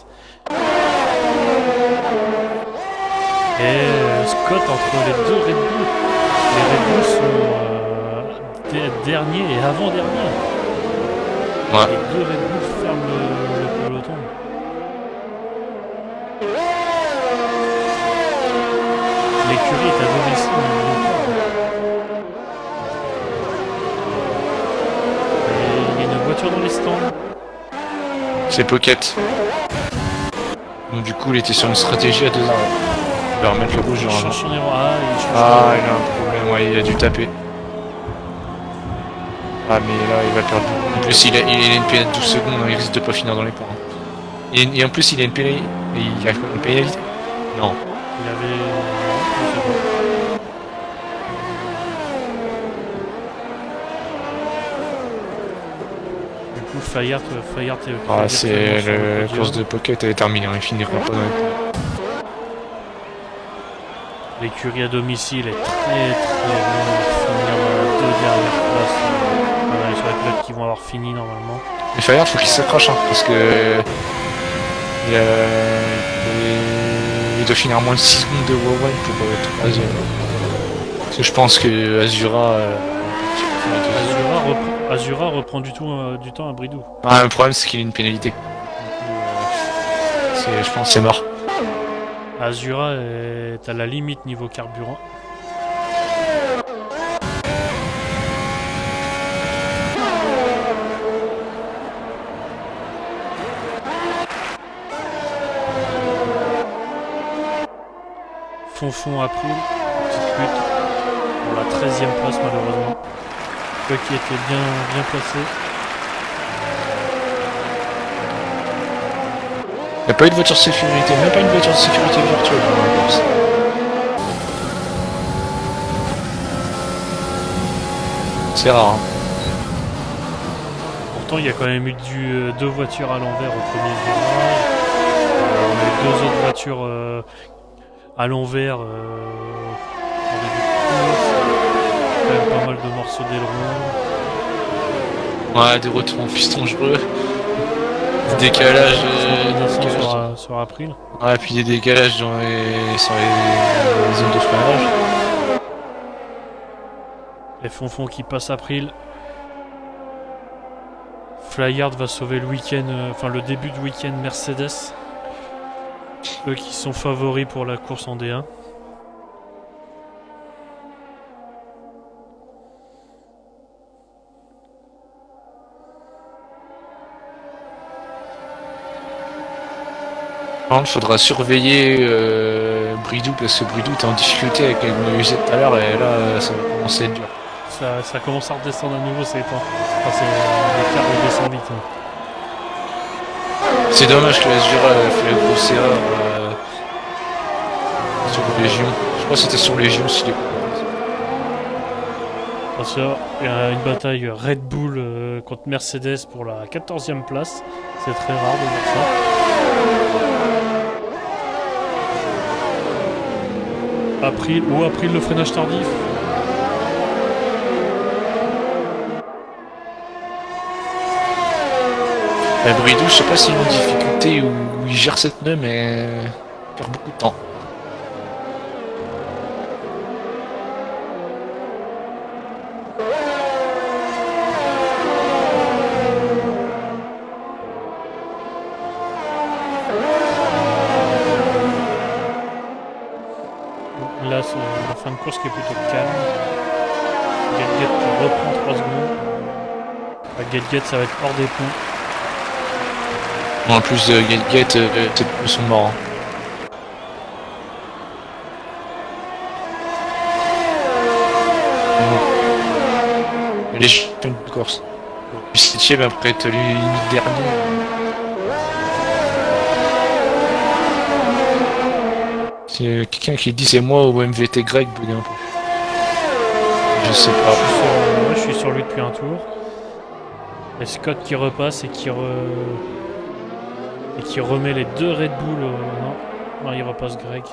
Et Scott entre les deux Red Bull. Les Red Bull sont derniers et avant-derniers. Ouais. Les deux Red Bull ferment le peloton. L'écurie est à domicile. Et il y a une voiture voiture dans les stands. C'est Pocket. Donc du coup il était sur une stratégie à 2 arrêts. Il va remettre le rouge Il genre. change son héros. Ah, il change Ah il a un problème, ouais il a dû taper. Ah mais là il va perdre. En plus il a une pénalité de 12 secondes, hein, il risque de pas finir dans les points. Et en plus il a une pénalité. Il a une pénalité. Non. Il avait... Non, je sais pas. Du coup, Fayard est... Ah c'est la course de Pocket, elle est terminée, il finira pas dans les points. L'écurie à domicile est très loin de finir dans la 2 dernières places. On est sur les pilotes qui vont avoir fini normalement. Mais Fayard faut qu'il s'accroche hein, parce que il doit finir à moins de 6 secondes de Wawan pour être 3ème. Parce que je pense que Azura Azura reprend du temps à Bridou. Ah, le problème c'est qu'il a une pénalité. Je pense que c'est mort. Azura est à la limite niveau carburant. Fonfon a pris petite lutte pour la 13e place malheureusement. Quoi qui était bien placé. Il n'y a pas eu de voiture de sécurité, même pas une voiture de sécurité virtuelle dans la course. C'est rare. Hein. Pourtant, il y a quand même eu deux voitures à l'envers au premier virage. On a eu deux autres voitures à l'envers en début de course. Quand même pas mal de morceaux d'aileron. Ouais, des retours en piston dangereux. Des décalages sur April. Ouais, puis des décalages sur les zones de freinage. Les Fonfon qui passent April. Flyard va sauver le week-end, le début de week-end Mercedes. Eux qui sont favoris pour la course en D1. Il faudra surveiller Bridou parce que Bridou était en difficulté avec une UZ tout à l'heure et là ça va commencer à être dur. Ça commence à redescendre à nouveau ces temps. Enfin, l'écart redescend vite. Hein. C'est dommage que la Azura ait fait la grosse erreur sur Légion. Je crois que c'était sur Légion s'il est pas. Attention, il y a une bataille Red Bull contre Mercedes pour la 14e place. C'est très rare de voir ça. April le freinage tardif. Bridou, je sais pas s'il est en difficulté ou il gère cette pneu, mais il perd beaucoup de temps. Là, c'est la fin de course qui est plutôt calme. Gadget qui reprend 3 secondes. Gadget, ça va être hors des ponts. En plus de Gadget, tes pneus sont morts. Hein. Les champions de course. Puis 7ème après être l'unique dernier. C'est quelqu'un qui dit c'est moi ou MVT grec, bug un peu. Je sais pas. Je suis sur lui depuis un tour. Et Scott qui repasse et qui remet les deux Red Bull. Non, il repasse Greg.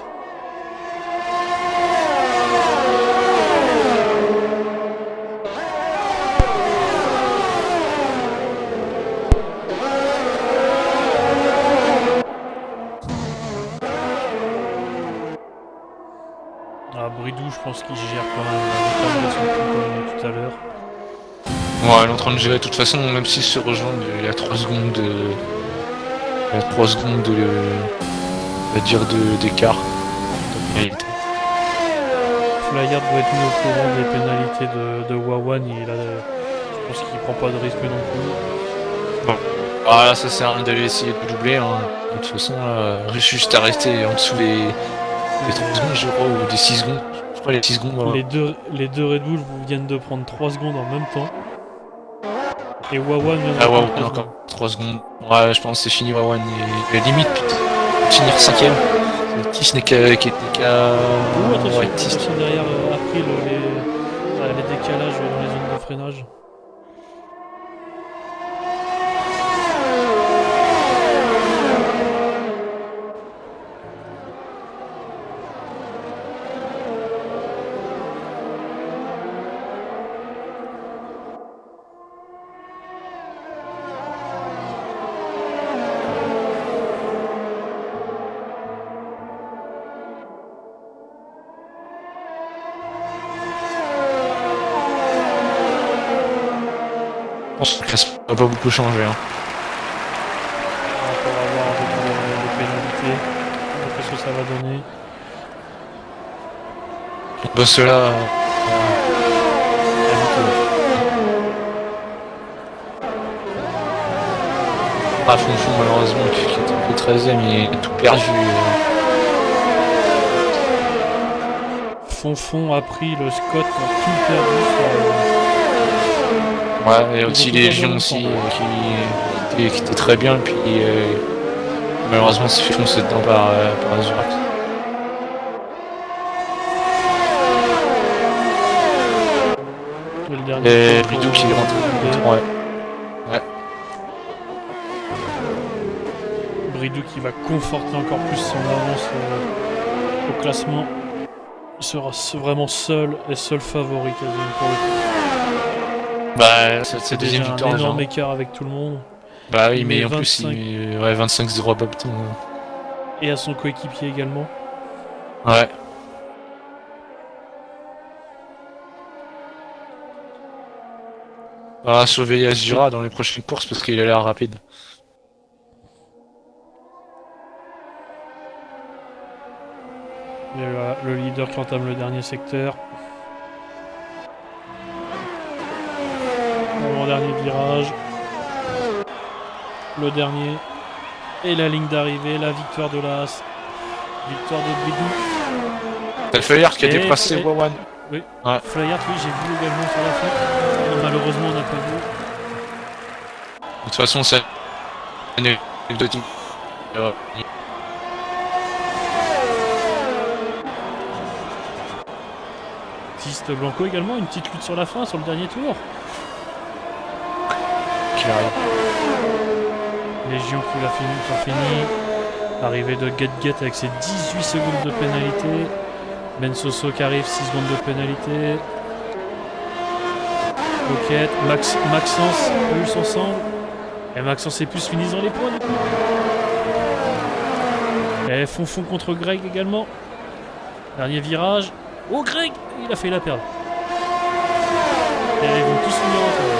Bridou, je pense qu'il gère quand même la son coup comme tout à l'heure. Ouais, elle est en train de gérer de toute façon, même s'ils se rejoignent, il y a 3 secondes de. Il y a 3 secondes de. On va dire d'écart. Flyard doit être mis au courant des pénalités de Wawan. Je pense qu'il prend pas de risque non plus. Bon. Voilà, ça sert à rien d'aller essayer de doubler. Hein. De toute façon, juste à rester en dessous des 3 secondes, je crois, ou des 6 secondes. Je crois les 6 secondes. Voilà. Les deux Red Bull viennent de prendre 3 secondes en même temps. Et Wawan vient de Ah ouais, prendre 3 encore secondes. 3 secondes. Ouais, je pense que c'est fini Wawan. Et limite, finir 5ème. Tis n'est qu'à. Ouh, attention, Ouais, Tis. attention derrière April, les décalages dans les zones de freinage. Je pense que ça va pas beaucoup changer. Hein. On va voir avec les pénalités. Qu'est-ce que ça va donner. Bah ceux-là. Ah, Fonfon, malheureusement, qui était le 13ème, il a tout perdu. Fonfon a pris le Scott qui a tout perdu sur. Ouais, et aussi Ils ont les tout perdu en Légions même aussi, temps. qui étaient très bien, puis malheureusement, c'est fait foncer dedans par Azurax. Et le dernier Et tour Bidou pour- qui est rentré. Ouais. Bridou qui va conforter encore plus son avance au classement. Il sera vraiment seul et seul favori quasiment pour le coup. Bah, c'est C'est deuxième déjà un victoire. énorme Genre. écart avec tout le monde. Bah oui, Il mais met en plus, 25. ouais, 25-0 à Babton. Et à son coéquipier également. Ouais. On va surveiller Azura dans les prochaines courses parce qu'il a l'air rapide. Et le leader qui entame le dernier secteur. Mon dernier virage. Le dernier. Et la ligne d'arrivée, la victoire de l'As. Victoire de Bridou. T'as le Feuillard qui a Et- dépassé et- Wawan. Oui. Ouais. Flyard, oui, j'ai vu également sur la fin. Malheureusement, on n'a pas vu. De toute façon, c'est anecdotique. Tiste Blanco également, une petite lutte sur la fin, sur le dernier tour. Qui arrive. Légion qui a fini. Arrivée de Get avec ses 18 secondes de pénalité. Ben Soso qui arrive, 6 secondes de pénalité. Rocket, Maxence, Pulse ensemble. Et Maxence et Pulse finissent dans les points du coup. Et Fonfon contre Greg également. Dernier virage. Oh Greg, il a failli la perdre. Et ils vont tous finir ensemble.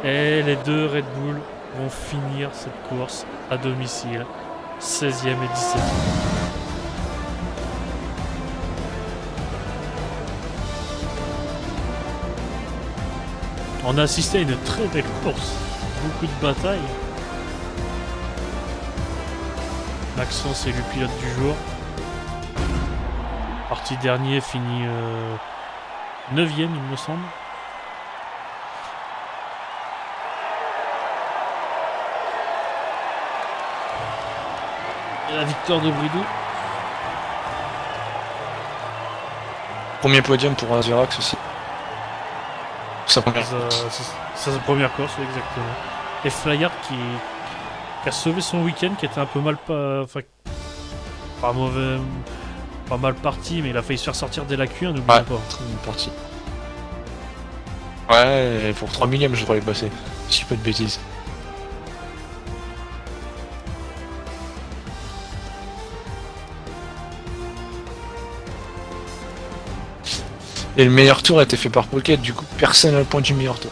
Et les deux Red Bull vont finir cette course à domicile. 16e et 17e. On a assisté à une très belle course. Beaucoup de batailles. Maxence est le pilote du jour. Parti dernier, fini 9e il me semble. Et la victoire de Bridou. Premier podium pour Azurax aussi. Sa première. C'est sa première course, oui, exactement. Et Flyard qui a sauvé son week-end, qui était un peu mal enfin, pas mauvais, pas mal parti, mais il a failli se faire sortir dès la Q1, n'oublions Ouais, pas. très bonne partie. Ouais, et pour 3 millièmes, je crois les passer. Si je dis pas de bêtises. Et le meilleur tour a été fait par Pocket, du coup personne n'a le point du meilleur tour.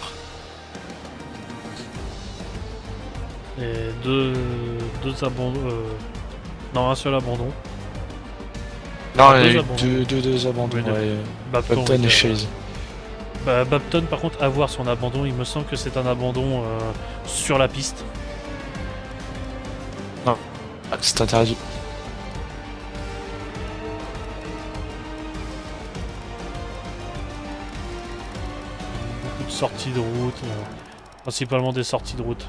Et deux abandons. Non, un seul abandon. Non, Deux il y a eu abandons. deux abandons, Oui, ouais. Babton, Babton oui, et Chase. Bah, Babton, par contre, à voir son abandon. Il me semble que c'est un abandon sur la piste. Ah, c'est interdit. Beaucoup de sorties de route, principalement des sorties de route.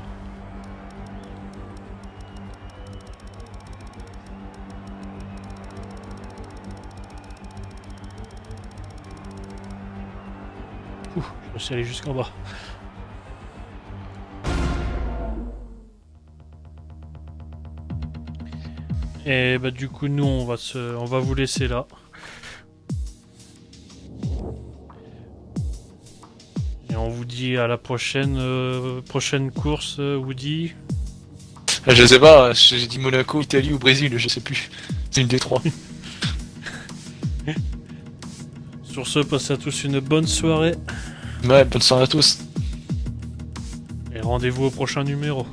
Ouh, je suis allé jusqu'en bas. Et bah du coup nous on va vous laisser là. Et on vous dit à la prochaine course, Woody. Je sais pas, j'ai dit Monaco, Italie ou Brésil, je sais plus. C'est une des trois. Sur ce, passez à tous une bonne soirée. Ouais, bonne soirée à tous. Et rendez-vous au prochain numéro.